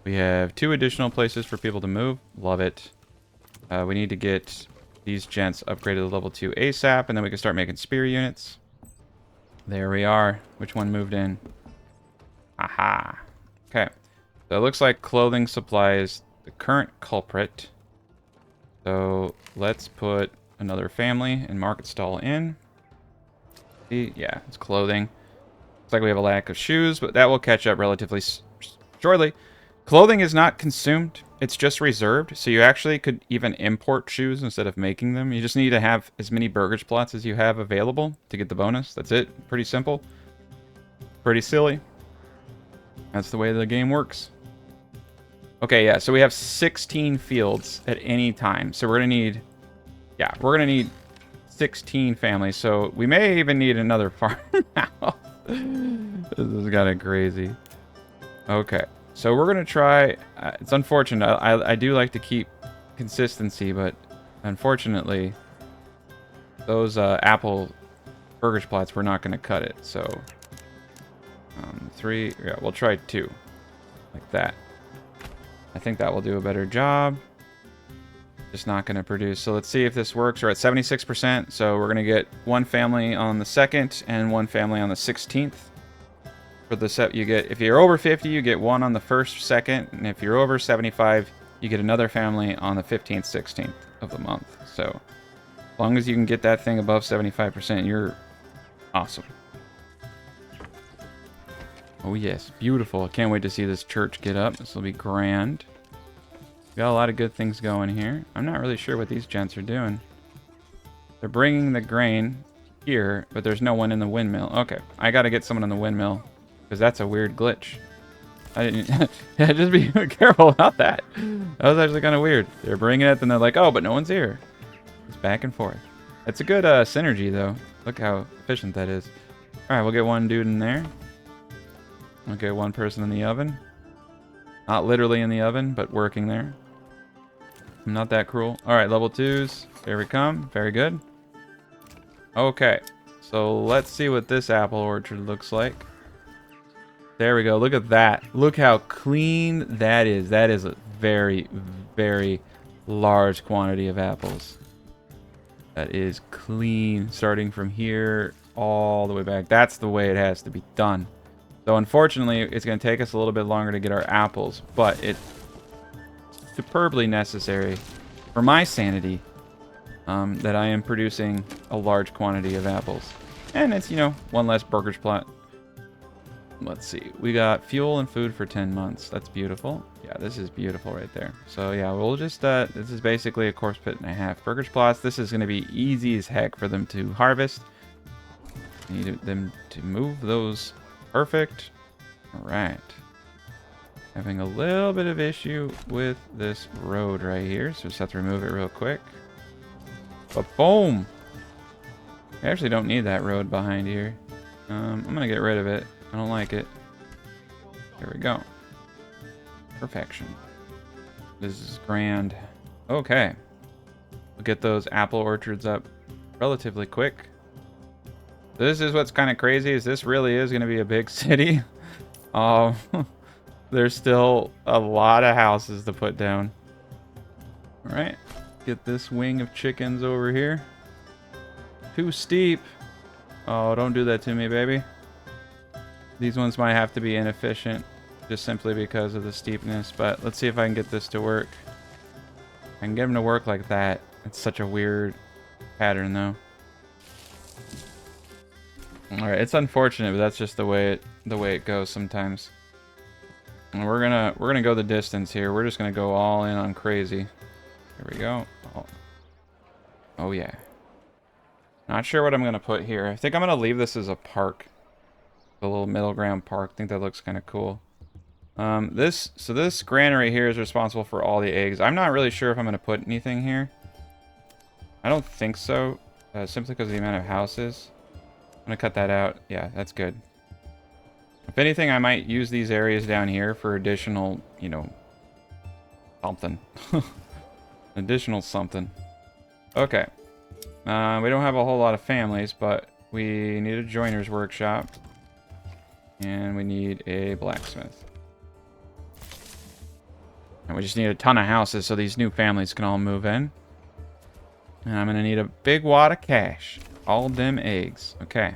[SPEAKER 1] We have 2 additional places for people to move. Love it. We need to get these gents upgraded to level 2 ASAP, and then we can start making spear units. There we are. Which one moved in? Aha. Okay. So it looks like clothing supply is the current culprit. So let's put another family and market stall in. See? Yeah, it's clothing. Looks like we have a lack of shoes, but that will catch up relatively shortly. Clothing is not consumed, it's just reserved, so you actually could even import shoes instead of making them. You just need to have as many burgage plots as you have available to get the bonus. That's it. Pretty simple. Pretty silly. That's the way the game works. Okay, yeah, so we have 16 fields at any time. So we're going to need, yeah, we're going to need 16 families. So we may even need another farmhouse. This is kind of crazy. Okay. So we're going to try, it's unfortunate, I do like to keep consistency, but unfortunately, those apple burgage plots, we're not going to cut it, so 3, yeah, we'll try 2, like that. I think that will do a better job. Just not going to produce, so let's see if this works. We're at 76%, so we're going to get 1 family on the 2nd and 1 family on the 16th. For the set you get, if you're over 50, you get 1 on the 1st, 2nd, and if you're over 75, you get another family on the 15th, 16th of the month. So, as long as you can get that thing above 75%, you're awesome. Oh yes, beautiful. I can't wait to see this church get up. This will be grand. Got a lot of good things going here. I'm not really sure what these gents are doing. They're bringing the grain here, but there's no one in the windmill. Okay, I gotta get someone in the windmill. Because that's a weird glitch. I didn't... yeah, just be careful about that. That was actually kind of weird. They're bringing it, then they're like, oh, but no one's here. It's back and forth. It's a good synergy, though. Look how efficient that is. Alright, we'll get 1 dude in there. We'll get 1 person in the oven. Not literally in the oven, but working there. I'm not that cruel. Alright, level 2s. Here we come. Very good. Okay. So let's see what this apple orchard looks like. There we go. Look at that. Look how clean that is. That is a very, very large quantity of apples. That is clean. Starting from here all the way back. That's the way it has to be done. So unfortunately, it's going to take us a little bit longer to get our apples. But it's superbly necessary for my sanity that I am producing a large quantity of apples. And it's, you know, one less Burgage plot. Let's see. We got fuel and food for 10 months. That's beautiful. Yeah, this is beautiful right there. So yeah, we'll just, this is basically a corpse pit and a half. Burgage plots, this is going to be easy as heck for them to harvest. Need them to move those. Perfect. All right. Having a little bit of issue with this road right here, so just have to remove it real quick. But boom! I actually don't need that road behind here. I'm gonna get rid of it. I don't like it. There we go. Perfection. This is grand. Okay. We'll get those apple orchards up relatively quick. This is what's kind of crazy, is this really is going to be a big city. There's still a lot of houses to put down. Alright. Get this wing of chickens over here. Too steep. Oh, don't do that to me, baby. These ones might have to be inefficient just simply because of the steepness, but let's see if I can get this to work. I can get them to work like that. It's such a weird pattern, though. Alright, it's unfortunate, but that's just the way it goes sometimes. And we're gonna go the distance here. We're just gonna go all in on crazy. Here we go. Oh yeah. Not sure what I'm gonna put here. I think I'm gonna leave this as a park. A little middle ground park. I think that looks kind of cool. This granary here is responsible for all the eggs. I'm not really sure if I'm gonna put anything here. I don't think so. Simply because of the amount of houses. I'm gonna cut that out. Yeah, that's good. If anything, I might use these areas down here for additional, you know, something. Additional something. Okay. We don't have a whole lot of families, but we need a joiner's workshop. And we need a blacksmith. And we just need a ton of houses so these new families can all move in. And I'm gonna need a big wad of cash. All them eggs. Okay.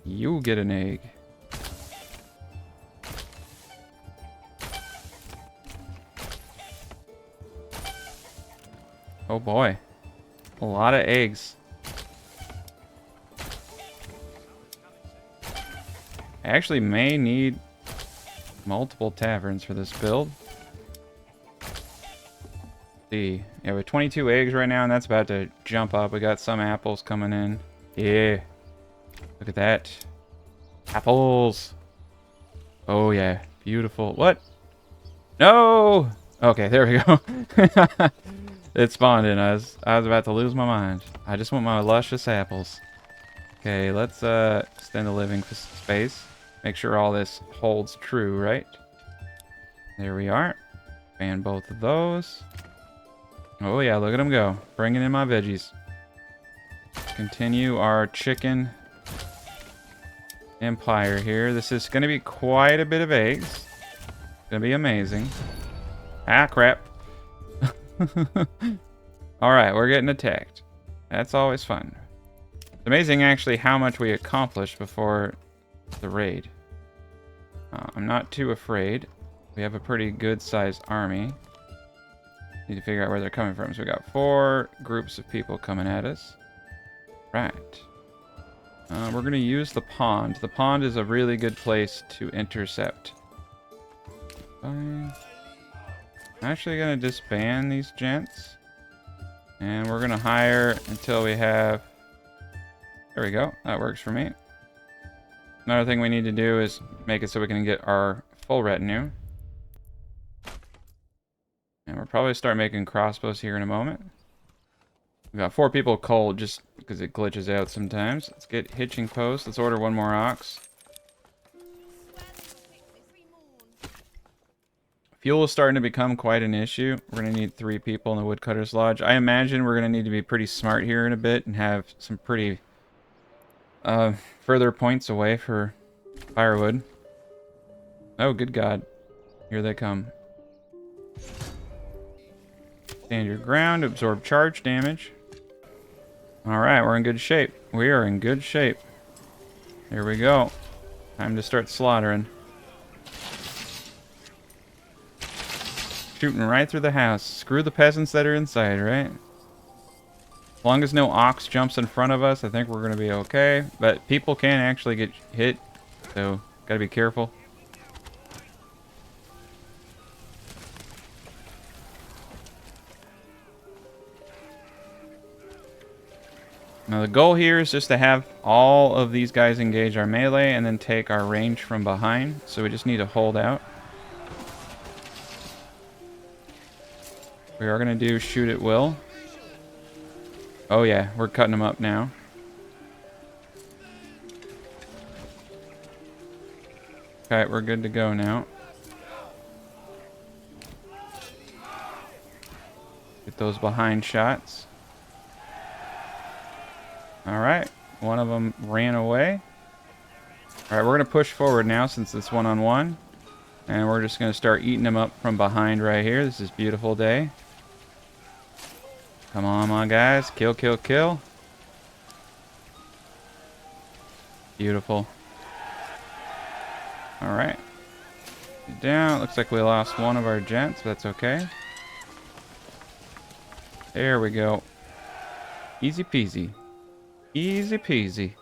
[SPEAKER 1] You get an egg. Oh boy. A lot of eggs. I actually may need multiple taverns for this build. Let's see. Yeah, we have 22 eggs right now, and that's about to jump up. We got some apples coming in. Yeah. Look at that. Apples. Oh, yeah. Beautiful. What? No! Okay, there we go. It spawned in. I was about to lose my mind. I just want my luscious apples. Okay, let's extend the living space. Make sure all this holds true, right? There we are. Ban both of those. Oh yeah, look at them go. Bringing in my veggies. Continue our chicken empire here. This is going to be quite a bit of eggs. It's going to be amazing. Ah, crap. Alright, we're getting attacked. That's always fun. It's amazing, actually, how much we accomplished before the raid. I'm not too afraid. We have a pretty good-sized army. Need to figure out where they're coming from. So we got 4 groups of people coming at us. Right. We're going to use the pond. The pond is a really good place to intercept. Fine. I'm actually going to disband these gents. And we're going to hire until we have... There we go. That works for me. Another thing we need to do is make it so we can get our full retinue. And we'll probably start making crossbows here in a moment. We've got 4 people cold just because it glitches out sometimes. Let's get hitching posts. Let's order 1 more ox. Fuel is starting to become quite an issue. We're going to need 3 people in the Woodcutter's Lodge. I imagine we're going to need to be pretty smart here in a bit and have some pretty further points away for firewood. Oh, good God. Here they come. Stand your ground, absorb charge damage. Alright, we're in good shape. We are in good shape. Here we go. Time to start slaughtering. Shooting right through the house. Screw the peasants that are inside, right? As long as no ox jumps in front of us, I think we're going to be okay. But people can actually get hit, so gotta be careful. Now the goal here is just to have all of these guys engage our melee and then take our range from behind. So we just need to hold out. We are going to do shoot at will. Oh yeah, we're cutting them up now. Okay, we're good to go now. Get those behind shots. Alright, one of them ran away. Alright, we're going to push forward now since it's one-on-one. And we're just going to start eating them up from behind right here. This is a beautiful day. Come on, my guys. Kill, kill, kill. Beautiful. Alright. Down. Looks like we lost one of our gents, but that's okay. There we go. Easy peasy. Easy peasy.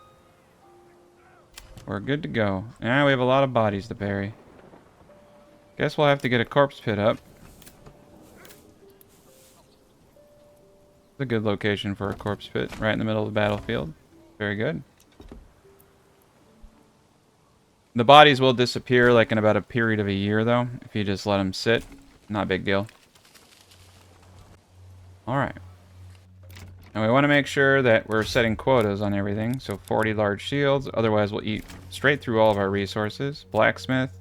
[SPEAKER 1] We're good to go. Now we have a lot of bodies to bury. Guess we'll have to get a corpse pit up. It's a good location for a corpse pit, right in the middle of the battlefield. Very good. The bodies will disappear like in about a period of a year though, if you just let them sit. Not a big deal. Alright. And we want to make sure that we're setting quotas on everything. So 40 large shields, otherwise we'll eat straight through all of our resources. Blacksmith,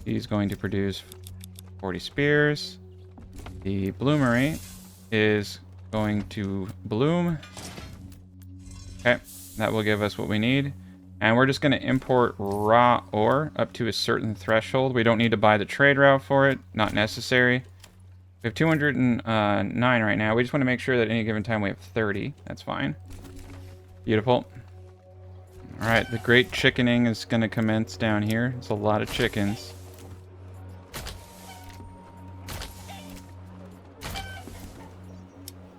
[SPEAKER 1] he's going to produce 40 spears. The bloomery is going to bloom. Okay, that will give us what we need. And we're just going to import raw ore up to a certain threshold. We don't need to buy the trade route for it. Not necessary. We have 209 right now. We just want to make sure that at any given time we have 30. That's fine. Beautiful. Alright, the great chickening is going to commence down here. It's a lot of chickens.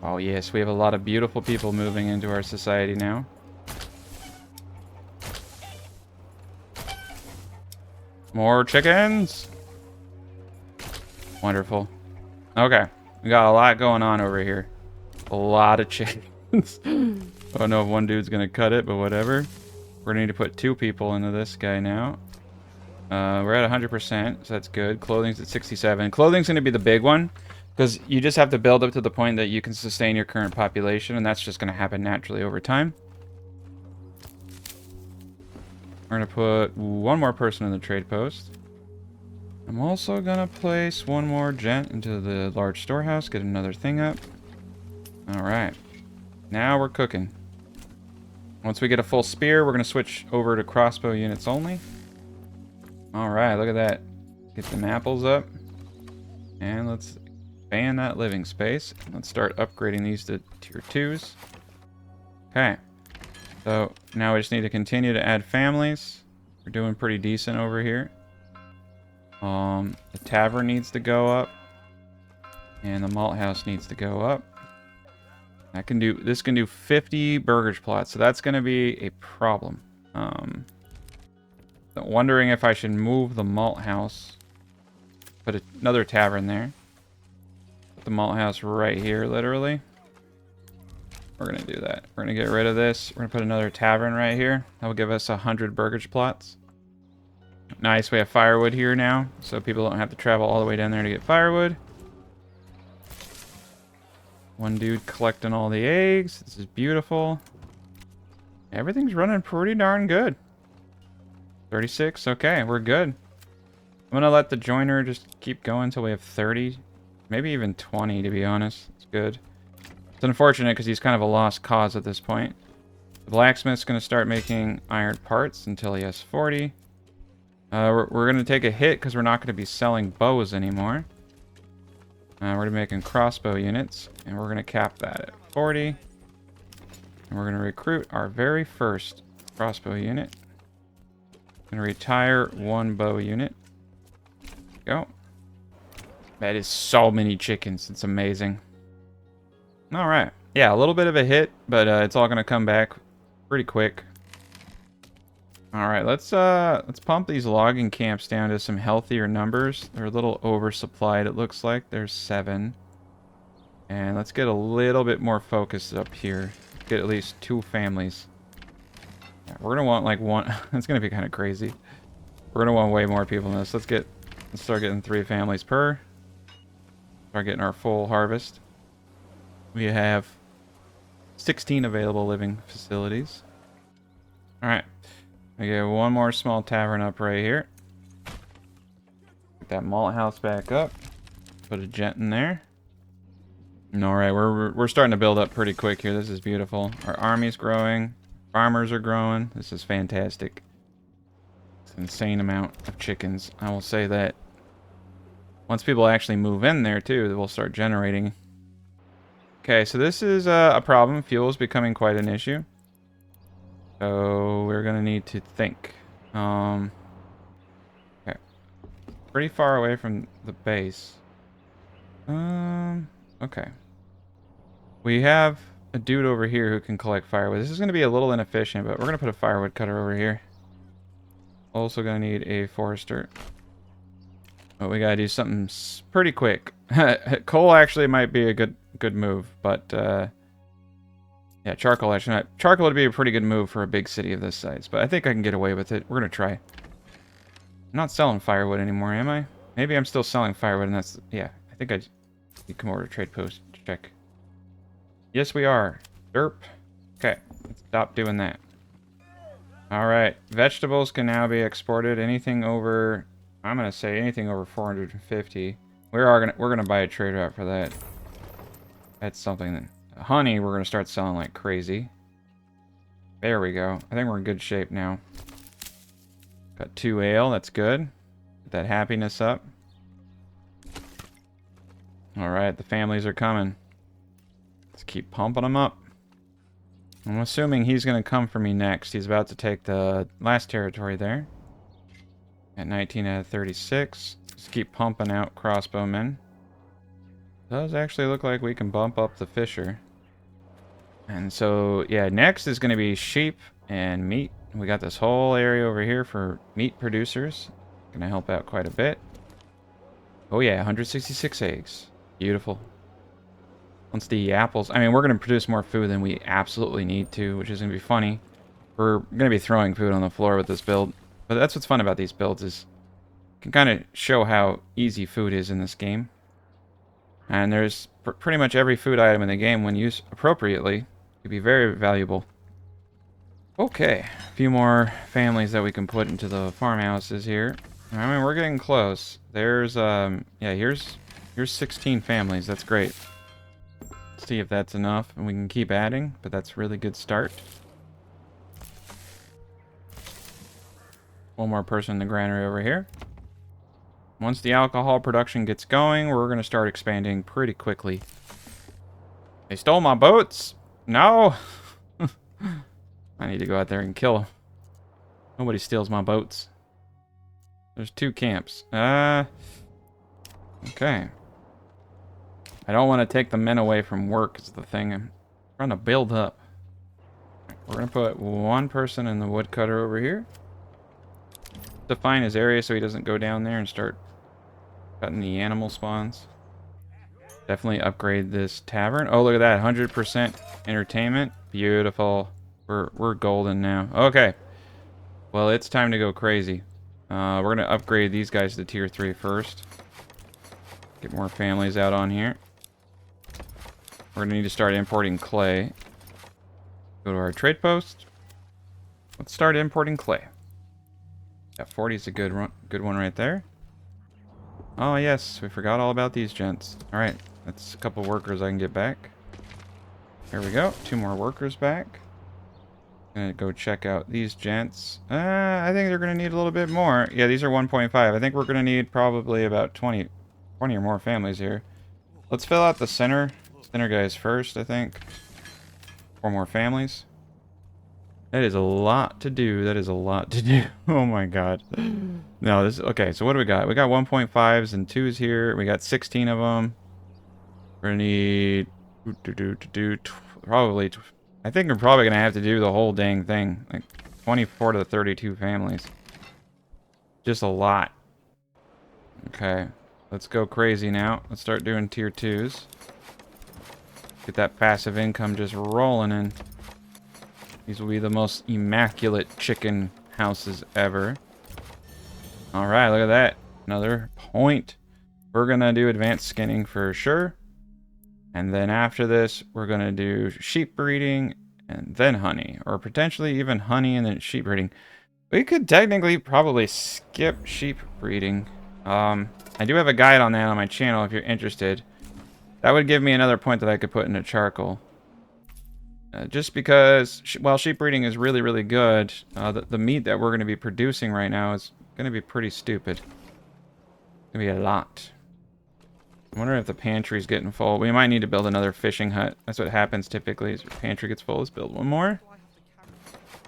[SPEAKER 1] Oh yes, we have a lot of beautiful people moving into our society now. More chickens! Wonderful. Okay, we got a lot going on over here. A lot of chickens. I don't know if one dude's gonna cut it, but whatever. We're gonna need to put 2 people into this guy now. We're at 100%, so that's good. Clothing's at 67. Clothing's gonna be the big one, because you just have to build up to the point that you can sustain your current population, and that's just gonna happen naturally over time. We're gonna put 1 more person in the trade post. I'm also gonna place 1 more gent into the large storehouse, get another thing up. Alright. Now we're cooking. Once we get a full spear, we're gonna switch over to crossbow units only. Alright, look at that. Get them apples up. And let's expand that living space. Let's start upgrading these to tier 2s. Okay. So now we just need to continue to add families. We're doing pretty decent over here. The tavern needs to go up. And the malt house needs to go up. This can do 50 burgage plots, so that's going to be a problem. Wondering if I should move the malt house. Put another tavern there. Put the malt house right here, literally. We're going to do that. We're going to get rid of this. We're going to put another tavern right here. That will give us 100 burgage plots. Nice, we have firewood here now, so people don't have to travel all the way down there to get firewood. 1 dude collecting all the eggs. This is beautiful. Everything's running pretty darn good. 36, okay, we're good. I'm going to let the joiner just keep going until we have 30. Maybe even 20, to be honest. It's good. It's unfortunate because he's kind of a lost cause at this point. The blacksmith's going to start making iron parts until he has 40. We're going to take a hit because we're not going to be selling bows anymore. We're going to be making crossbow units, and we're going to cap that at 40. And we're going to recruit our very first crossbow unit. Going to retire 1 bow unit. Go. That is so many chickens. It's amazing. Alright. Yeah, a little bit of a hit, but it's all gonna come back pretty quick. All right, let's pump these logging camps down to some healthier numbers. They're a little oversupplied, it looks like. There's 7. And let's get a little bit more focused up here. Get at least 2 families. Yeah, we're gonna want like one. It's gonna be kind of crazy. We're gonna want way more people in this. Let's start getting 3 families per. Start getting our full harvest. We have 16 available living facilities. All right. We get one more small tavern up right here. Get that malt house back up. Put a gent in there. All right, we're starting to build up pretty quick here. This is beautiful. Our army's growing. Farmers are growing. This is fantastic. It's an insane amount of chickens. I will say that. Once people actually move in there too, we'll start generating. Okay, so this is a problem. Fuel is becoming quite an issue. So we're gonna need to think. Okay. Pretty far away from the base. Okay. We have a dude over here who can collect firewood. This is gonna be a little inefficient, but we're gonna put a firewood cutter over here. Also gonna need a forester. But we gotta do something pretty quick. Coal actually might be a good move, but yeah, charcoal actually not. Charcoal would be a pretty good move for a big city of this size, but I think I can get away with it. We're gonna try. I'm not selling firewood anymore, am I? Maybe I'm still selling firewood, and that's yeah. I think you come over to trade post to check. Yes, we are. Derp. Okay, let's stop doing that. All right, vegetables can now be exported. Anything over, I'm gonna say anything over 450. We're gonna buy a trade route for that. That's something that. Honey, we're going to start selling like crazy. There we go. I think we're in good shape now. Got 2 ale. That's good. Get that happiness up. Alright, the families are coming. Let's keep pumping them up. I'm assuming he's going to come for me next. He's about to take the last territory there. At 19 out of 36. Just keep pumping out crossbowmen. Does actually look like we can bump up the fisher. And so, yeah, next is going to be sheep and meat. We got this whole area over here for meat producers. Going to help out quite a bit. Oh yeah, 166 eggs. Beautiful. Once the apples... I mean, we're going to produce more food than we absolutely need to, which is going to be funny. We're going to be throwing food on the floor with this build. But that's what's fun about these builds is... You can kind of show how easy food is in this game. And there's pretty much every food item in the game, when used appropriately, could be very valuable. Okay, a few more families that we can put into the farmhouses here. I mean, we're getting close. There's, yeah, here's 16 families. That's great. Let's see if that's enough, and we can keep adding, but that's a really good start. One more person in the granary over here. Once the alcohol production gets going, we're going to start expanding pretty quickly. They stole my boats! No! I need to go out there and kill them. Nobody steals my boats. There's 2 camps. Okay. I don't want to take the men away from work is the thing. I'm trying to build up. We're going to put 1 person in the woodcutter over here. Define his area so he doesn't go down there and start cutting the animal spawns. Definitely upgrade this tavern. Oh, look at that. 100% entertainment. Beautiful. We're golden now. Okay. Well, it's time to go crazy. We're going to upgrade these guys to tier 3 first. Get more families out on here. We're going to need to start importing clay. Go to our trade post. Let's start importing clay. That 40 is a good one right there. Oh, yes. We forgot all about these gents. Alright. That's a couple workers I can get back. There we go. 2 more workers back. Gonna go check out these gents. I think they're gonna need a little bit more. Yeah, these are 1.5. I think we're gonna need probably about 20 or more families here. Let's fill out the center guys first, I think. 4 more families. That is a lot to do. That is a lot to do. Oh my god. No, this... Okay, so what do we got? We got 1.5s and 2s here. We got 16 of them. We're gonna need Probably. I think we're probably gonna have to do the whole dang thing. Like 24 to 32 families. Just a lot. Okay. Let's go crazy now. Let's start doing tier 2s. Get that passive income just rolling in. These will be the most immaculate chicken houses ever. Alright, look at that. Another point. We're gonna do advanced skinning for sure. And then after this, we're going to do sheep breeding and then honey. Or potentially even honey and then sheep breeding. We could technically probably skip sheep breeding. I do have a guide on that on my channel if you're interested. That would give me another point that I could put into charcoal. Just because, while sheep breeding is really, really good, the meat that we're going to be producing right now is going to be pretty stupid. It's going to be a lot. I wonder if the pantry's getting full. We might need to build another fishing hut. That's what happens typically, is your pantry gets full. Let's build one more.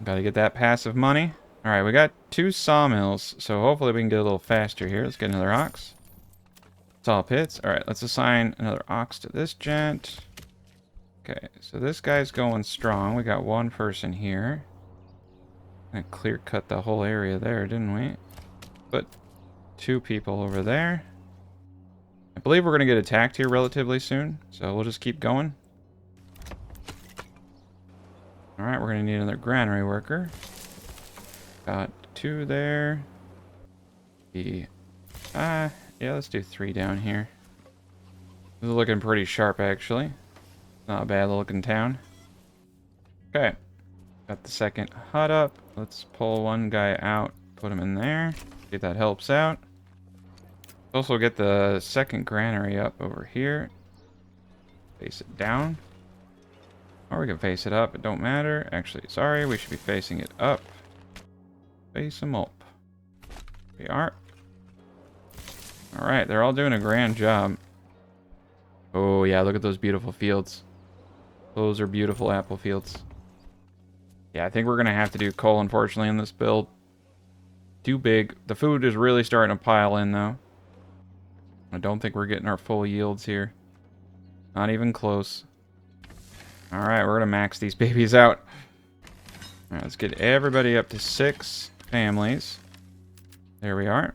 [SPEAKER 1] Gotta get that passive money. Alright, we got 2 sawmills, so hopefully we can get a little faster here. Let's get another ox. Saw pits. Alright, let's assign another ox to this gent. Okay, so this guy's going strong. We got 1 person here. And clear cut the whole area there, didn't we? Put 2 people over there. I believe we're going to get attacked here relatively soon, so we'll just keep going. Alright, we're going to need another granary worker. Got 2 there. Yeah, let's do 3 down here. This is looking pretty sharp, actually. Not a bad looking town. Okay. Got the second hut up. Let's pull 1 guy out, put him in there. See if that helps out. Also get the second granary up over here. Face it down. Or we can face it up, it don't matter. Actually, sorry, we should be facing it up. Face them up. We are. Alright, they're all doing a grand job. Oh yeah, look at those beautiful fields. Those are beautiful apple fields. Yeah, I think we're gonna have to do coal, unfortunately, in this build. Too big. The food is really starting to pile in, though. I don't think we're getting our full yields here. Not even close. Alright, we're gonna max these babies out. Alright, let's get everybody up to 6 families. There we are.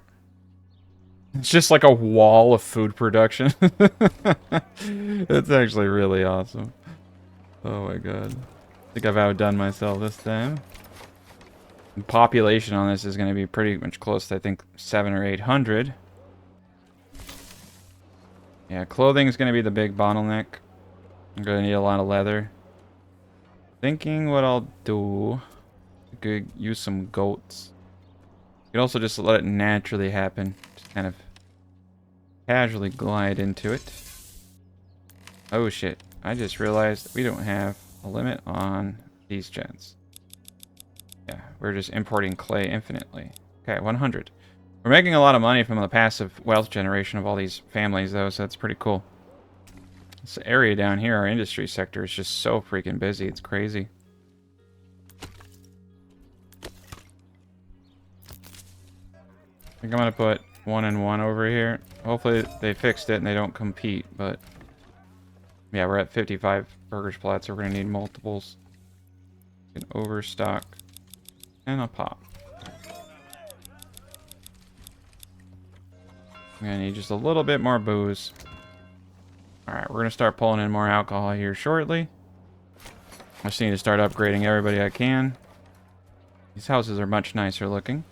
[SPEAKER 1] It's just like a wall of food production. It's actually really awesome. Oh my god. I think I've outdone myself this time. The population on this is going to be pretty much close to, I think, 700 or 800. Yeah, clothing is going to be the big bottleneck. I'm going to need a lot of leather. Thinking what I'll do, I could use some goats. You could also just let it naturally happen. Just kind of casually glide into it. Oh shit, I just realized that we don't have a limit on these gens. Yeah, we're just importing clay infinitely. Okay, 100. We're making a lot of money from the passive wealth generation of all these families, though, so that's pretty cool. This area down here, our industry sector, is just so freaking busy. It's crazy. I think I'm going to put 1 and 1 over here. Hopefully they fixed it and they don't compete, but... yeah, we're at 55 Burgage plots, so we're going to need multiples. An overstock. And a pop. I'm gonna need just a little bit more booze. Alright, we're gonna start pulling in more alcohol here shortly. I just need to start upgrading everybody I can. These houses are much nicer looking.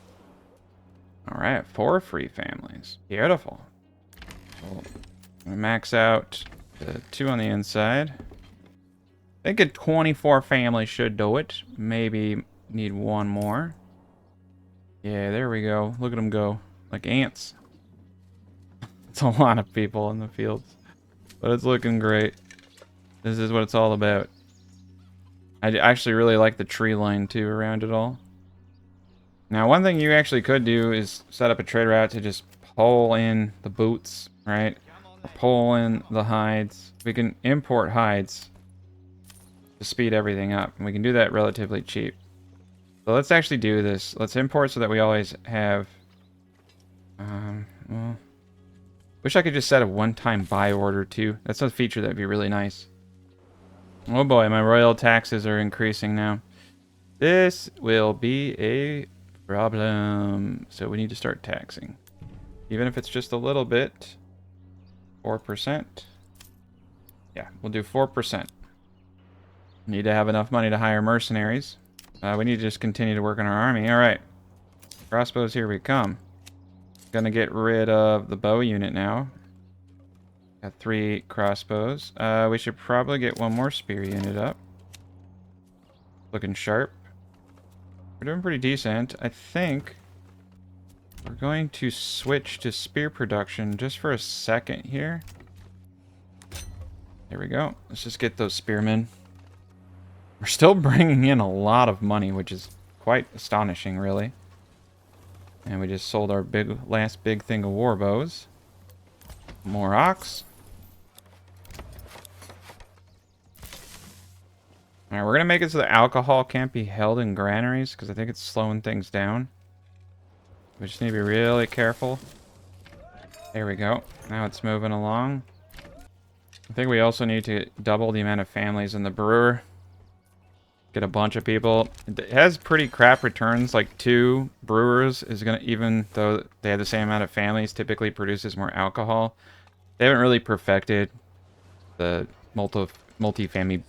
[SPEAKER 1] Alright, 4 free families. Beautiful. So, I'm gonna max out the 2 on the inside. I think a 24 family should do it. Maybe need 1 more. Yeah, there we go. Look at them go. Like ants. It's a lot of people in the fields. But it's looking great. This is what it's all about. I actually really like the tree line, too, around it all. Now, one thing you actually could do is set up a trade route to just pull in the boots, right? Or pull in the hides. We can import hides to speed everything up. And we can do that relatively cheap. So let's actually do this. Let's import so that we always have... well... wish I could just set a one-time buy order, too. That's a feature that'd be really nice. Oh boy, my royal taxes are increasing now. This will be a problem. So we need to start taxing. Even if it's just a little bit. 4%. Yeah, we'll do 4%. Need to have enough money to hire mercenaries. We need to just continue to work on our army. Alright. Crossbows, here we come. Gonna get rid of the bow unit now. Got 3 crossbows. We should probably get 1 more spear unit up. Looking sharp. We're doing pretty decent. I think we're going to switch to spear production just for a second here. There we go. Let's just get those spearmen. We're still bringing in a lot of money, which is quite astonishing, really. And we just sold our last big thing of war bows. More ox. Alright, we're going to make it so the alcohol can't be held in granaries, because I think it's slowing things down. We just need to be really careful. There we go. Now it's moving along. I think we also need to double the amount of families in the brewer. Get a bunch of people. It has pretty crap returns, like 2 brewers is going to, even though they have the same amount of families, typically produces more alcohol. They haven't really perfected the multi-family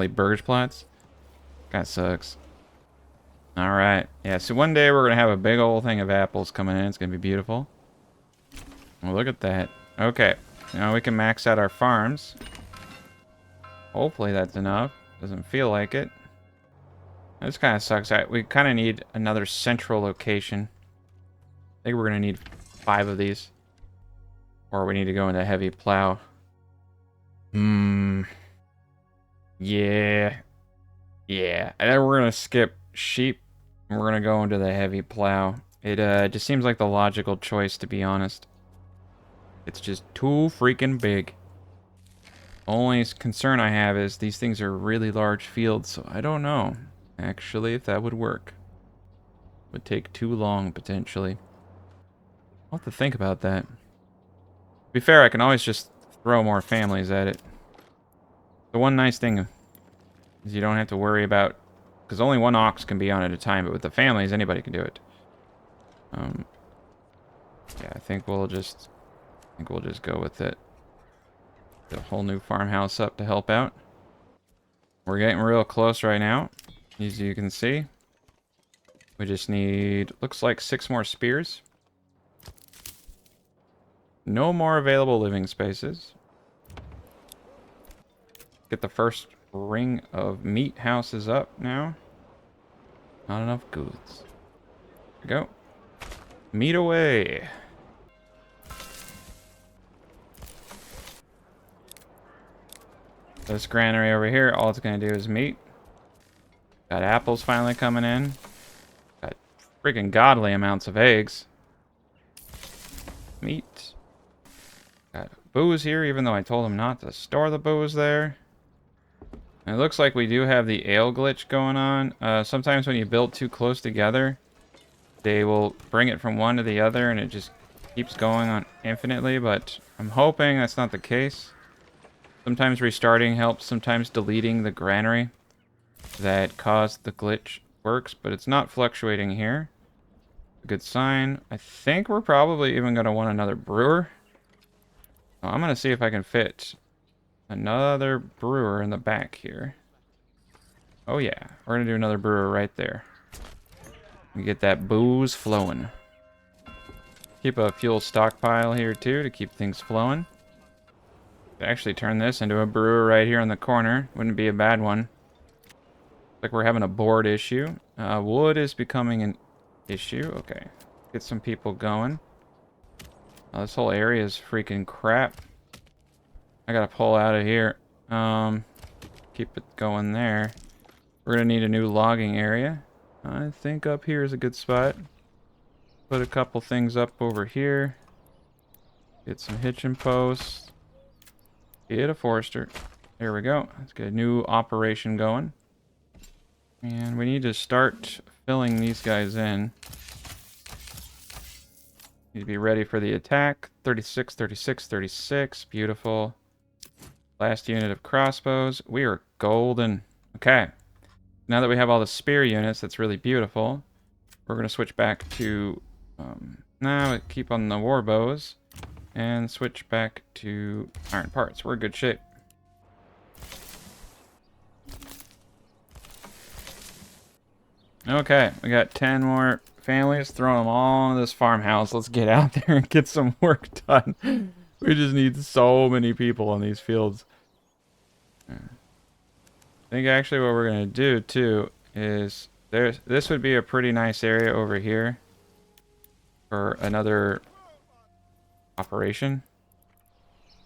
[SPEAKER 1] Burgage plots. Kinda sucks. Alright. Yeah, so one day we're going to have a big old thing of apples coming in. It's going to be beautiful. Well, look at that. Okay. Now we can max out our farms. Hopefully that's enough. Doesn't feel like it. This kind of sucks. We kind of need another central location. I think we're going to need 5 of these. Or we need to go into heavy plow. Yeah. Yeah. And then we're going to skip sheep. And we're going to go into the heavy plow. It just seems like the logical choice, to be honest. It's just too freaking big. Only concern I have is these things are really large fields, so I don't know. Actually, if that would work. Would take too long, potentially. I'll have to think about that. To be fair, I can always just throw more families at it. The one nice thing is you don't have to worry about... Because only 1 ox can be on at a time, but with the families, anybody can do it. Yeah, I think we'll just go with it. Get a whole new farmhouse up to help out. We're getting real close right now. As you can see, we just need, looks like 6 more spears. No more available living spaces. Get the first ring of meat houses up now. Not enough goods. There we go. Meat away. This granary over here, all it's going to do is meat. Got apples finally coming in. Got freaking godly amounts of eggs. Meat. Got booze here, even though I told him not to store the booze there. And it looks like we do have the ale glitch going on. Sometimes when you build too close together, they will bring it from one to the other, and it just keeps going on infinitely, but I'm hoping that's not the case. Sometimes restarting helps, sometimes deleting the granary that caused the glitch works, but it's not fluctuating here. A good sign. I think we're probably even going to want another brewer. So I'm going to see if I can fit another brewer in the back here. Oh yeah, we're going to do another brewer right there. We get that booze flowing. Keep a fuel stockpile here too to keep things flowing. Actually turn this into a brewer right here in the corner. Wouldn't be a bad one. Like we're having a board issue. Wood is becoming an issue. Okay. Get some people going. This whole area is freaking crap. I gotta pull out of here. Keep it going there. We're gonna need a new logging area. I think up here is a good spot. Put a couple things up over here. Get some hitching posts. Get a forester. There we go. Let's get a new operation going. And we need to start filling these guys in. Need to be ready for the attack. 36, 36, 36. Beautiful. Last unit of crossbows. We are golden. Okay. Now that we have all the spear units, that's really beautiful. We're going to switch back to... now keep on the war bows. And switch back to iron parts. We're in good shape. Okay, we got 10 more families. Throwing them all into this farmhouse. Let's get out there and get some work done. We just need so many people on these fields. I think actually what we're going to do too is this would be a pretty nice area over here for another operation.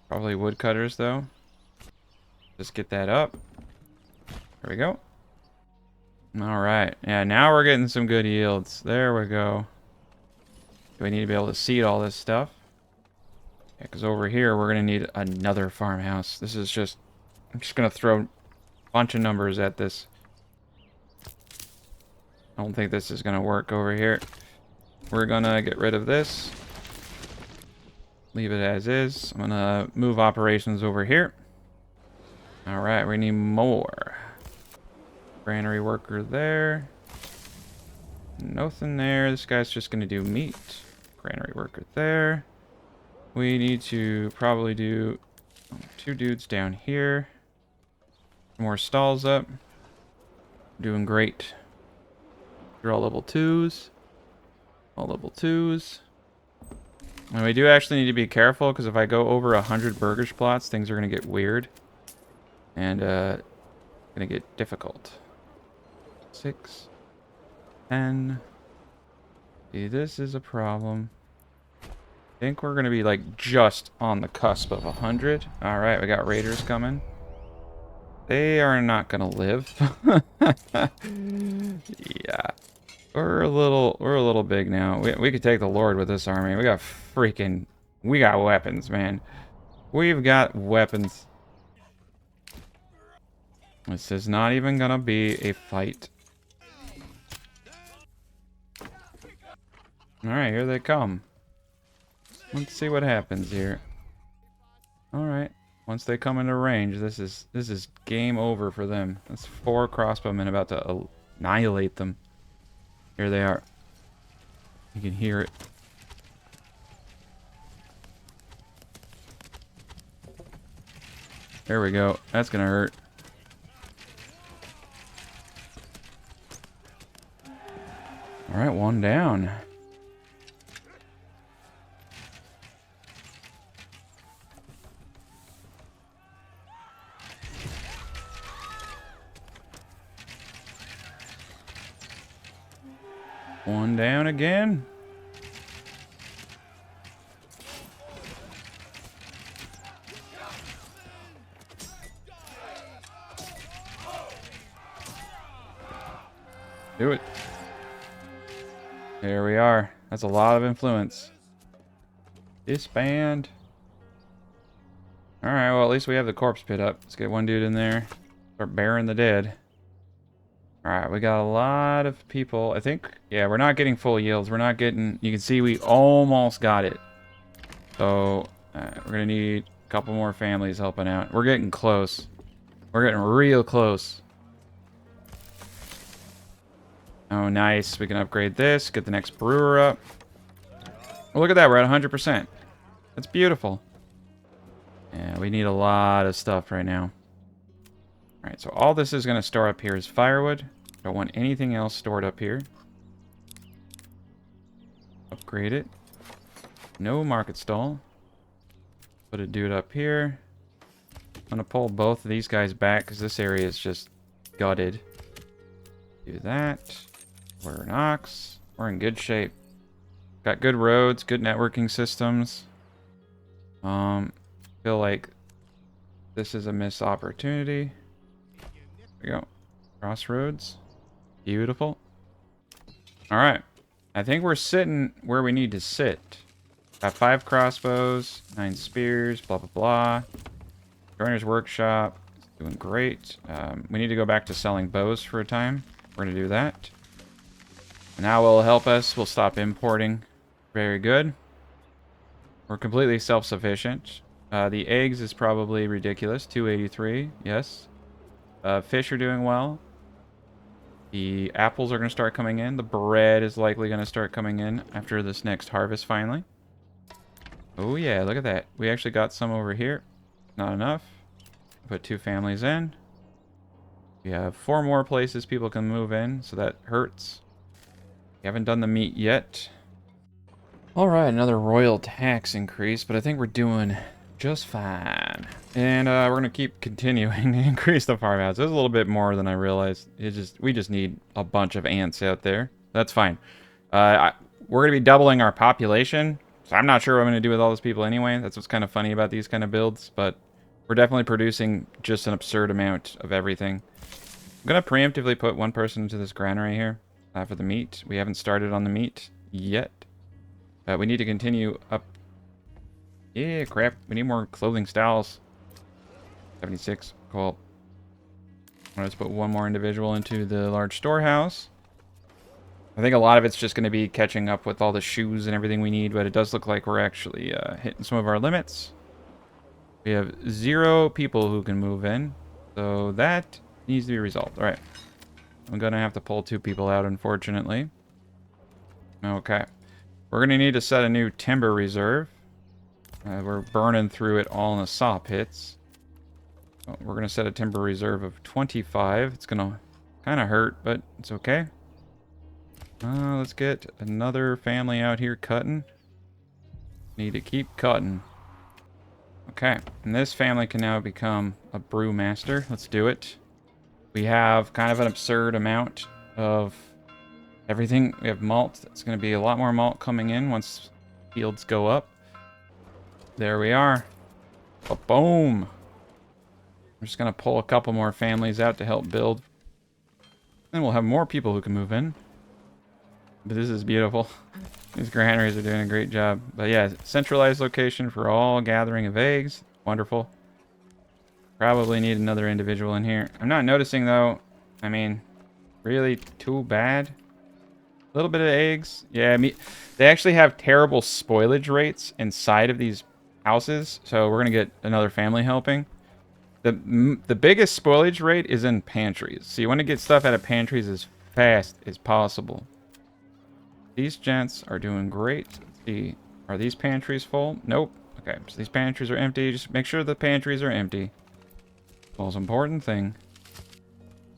[SPEAKER 1] Probably woodcutters though. Just get that up. There we go. All right. Yeah, now we're getting some good yields. There we go. We need to be able to seed all this stuff. Yeah, because over here we're going to need another farmhouse. This is just... I'm just going to throw a bunch of numbers at this. I don't think this is going to work over here. We're going to get rid of this. Leave it as is. I'm going to move operations over here. All right, we need more. Granary worker there. Nothing there. This guy's just going to do meat. Granary worker there. We need to probably do 2 dudes down here. More stalls up. Doing great. They're all level 2s. All level 2s. And we do actually need to be careful, because if I go over 100 Burgage plots, things are going to get weird. And, going to get difficult. 6, 10. See, this is a problem. I think we're going to be, like, just on the cusp of 100. Alright, we got raiders coming. They are not going to live. Yeah. We're a little big now. We could take the Lord with this army. We got weapons, man. We've got weapons. This is not even gonna be a fight. Alright, here they come. Let's see what happens here. Alright. Once they come into range, this is game over for them. That's 4 crossbowmen about to annihilate them. Here they are. You can hear it. There we go. That's gonna hurt. Alright, 1 down. One down again. Do it. There we are. That's a lot of influence. Disband. Alright, well at least we have the corpse pit up. Let's get 1 dude in there. Start burying the dead. Alright, we got a lot of people. I think, yeah, we're not getting full yields. We're not getting, you can see we almost got it. So, we're going to need a couple more families helping out. We're getting close. We're getting real close. Oh, nice. We can upgrade this, get the next brewer up. Oh, look at that, we're at 100%. That's beautiful. Yeah, we need a lot of stuff right now. Alright, so all this is going to store up here is firewood. Don't want anything else stored up here. Upgrade it. No market stall. Put a dude up here. I'm going to pull both of these guys back because this area is just gutted. Do that. We're an ox. We're in good shape. Got good roads, good networking systems. Feel like this is a missed opportunity. There we go. Crossroads. Beautiful. Alright. I think we're sitting where we need to sit. Got 5 crossbows, 9 spears, blah, blah, blah. Joiner's workshop. Doing great. We need to go back to selling bows for a time. We're going to do that. And that will help us. We'll stop importing. Very good. We're completely self-sufficient. The eggs is probably ridiculous. 283, yes. Fish are doing well. The apples are going to start coming in. The bread is likely going to start coming in after this next harvest, finally. Oh, yeah, look at that. We actually got some over here. Not enough. Put 2 families in. We have 4 more places people can move in, so that hurts. We haven't done the meat yet. Alright, another royal tax increase, but I think we're doing just fine. And we're going to keep continuing to increase the farmhouse. It's a little bit more than I realized. We just need a bunch of ants out there. That's fine. We're going to be doubling our population, so I'm not sure what I'm going to do with all those people anyway. That's what's kind of funny about these kind of builds, but we're definitely producing just an absurd amount of everything. I'm going to preemptively put 1 person into this granary here for the meat. We haven't started on the meat yet. We need to continue up. Yeah, crap. We need more clothing styles. 76. Cool. Let's put 1 more individual into the large storehouse. I think a lot of it's just going to be catching up with all the shoes and everything we need, but it does look like we're actually hitting some of our limits. We have 0 people who can move in, so that needs to be resolved. All right. I'm going to have to pull 2 people out, unfortunately. Okay. We're going to need to set a new timber reserve. We're burning through it all in the saw pits. So we're going to set a timber reserve of 25. It's going to kind of hurt, but it's okay. Let's get another family out here cutting. Need to keep cutting. Okay, and this family can now become a brewmaster. Let's do it. We have kind of an absurd amount of everything. We have malt. It's going to be a lot more malt coming in once fields go up. There we are. Boom. I'm just going to pull a couple more families out to help build. Then we'll have more people who can move in. But this is beautiful. These granaries are doing a great job. But yeah, centralized location for all gathering of eggs. Wonderful. Probably need another individual in here. I'm not noticing though. I mean, really too bad. A little bit of eggs. Yeah, they actually have terrible spoilage rates inside of these houses. So we're going to get another family helping. The biggest spoilage rate is in pantries. So you want to get stuff out of pantries as fast as possible. These gents are doing great. Let's see. Are these pantries full? Nope. Okay, so these pantries are empty. Just make sure the pantries are empty. Most important thing.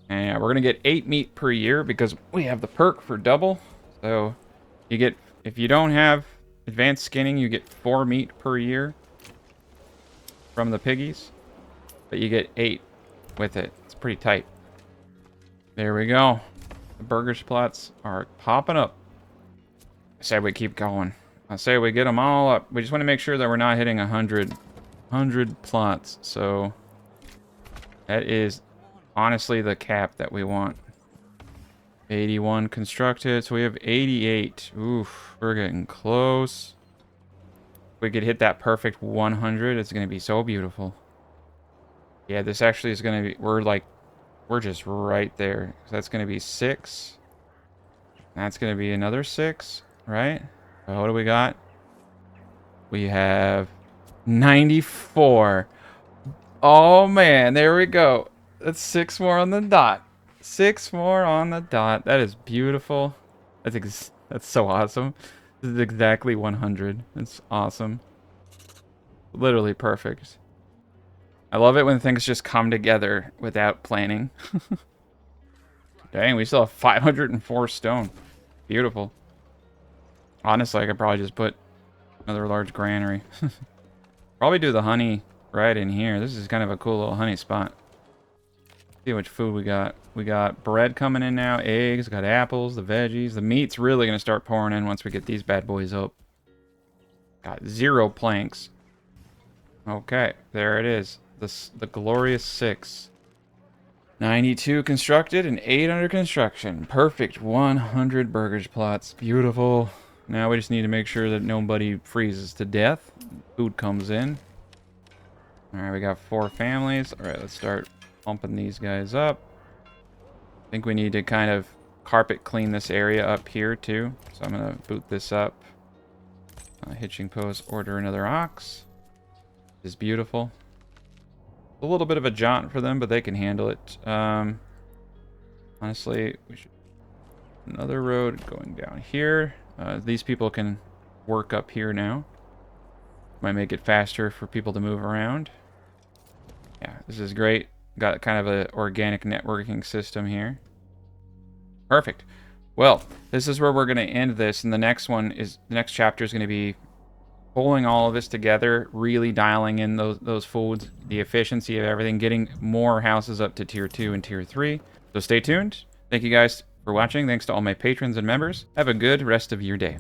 [SPEAKER 1] And yeah, we're going to get 8 meat per year because we have the perk for double. So you get, if you don't have advanced skinning, you get 4 meat per year from the piggies. But you get 8 with it. It's pretty tight. There we go. The burgage plots are popping up. I say we keep going. I say we get them all up. We just want to make sure that we're not hitting 100 plots. So that is honestly the cap that we want. 81 constructed. So we have 88. Oof, we're getting close. If we could hit that perfect 100, it's going to be so beautiful. Yeah, this actually is going to be, we're just right there. So that's going to be 6. That's going to be another 6, right? What do we got? We have 94. Oh man, there we go. That's 6 more on the dot. 6 more on the dot. That is beautiful. That's so awesome. This is exactly 100. It's awesome. Literally perfect. I love it when things just come together without planning. Dang, we still have 504 stone. Beautiful. Honestly, I could probably just put another large granary. Probably do the honey right in here. This is kind of a cool little honey spot. See which food we got. We got bread coming in now, eggs, got apples, the veggies. The meat's really going to start pouring in once we get these bad boys up. Got 0 planks. Okay, there it is. The glorious 6. 92 constructed and 8 under construction. Perfect 100 burgage plots. Beautiful. Now we just need to make sure that nobody freezes to death. Food comes in. Alright, we got 4 families. Alright, let's start pumping these guys up. I think we need to kind of carpet clean this area up here too. So I'm going to boot this up. Hitching post, order another ox. Is beautiful. A little bit of a jaunt for them, but they can handle it. Honestly, we should another road going down here. These people can work up here now. Might make it faster for people to move around. Yeah, this is great. Got kind of an organic networking system here. Perfect. Well, this is where we're going to end this, and the next chapter is going to be pulling all of this together, really dialing in those foods, the efficiency of everything, getting more houses up to tier 2 and tier 3. So stay tuned. Thank you guys for watching. Thanks to all my patrons and members. Have a good rest of your day.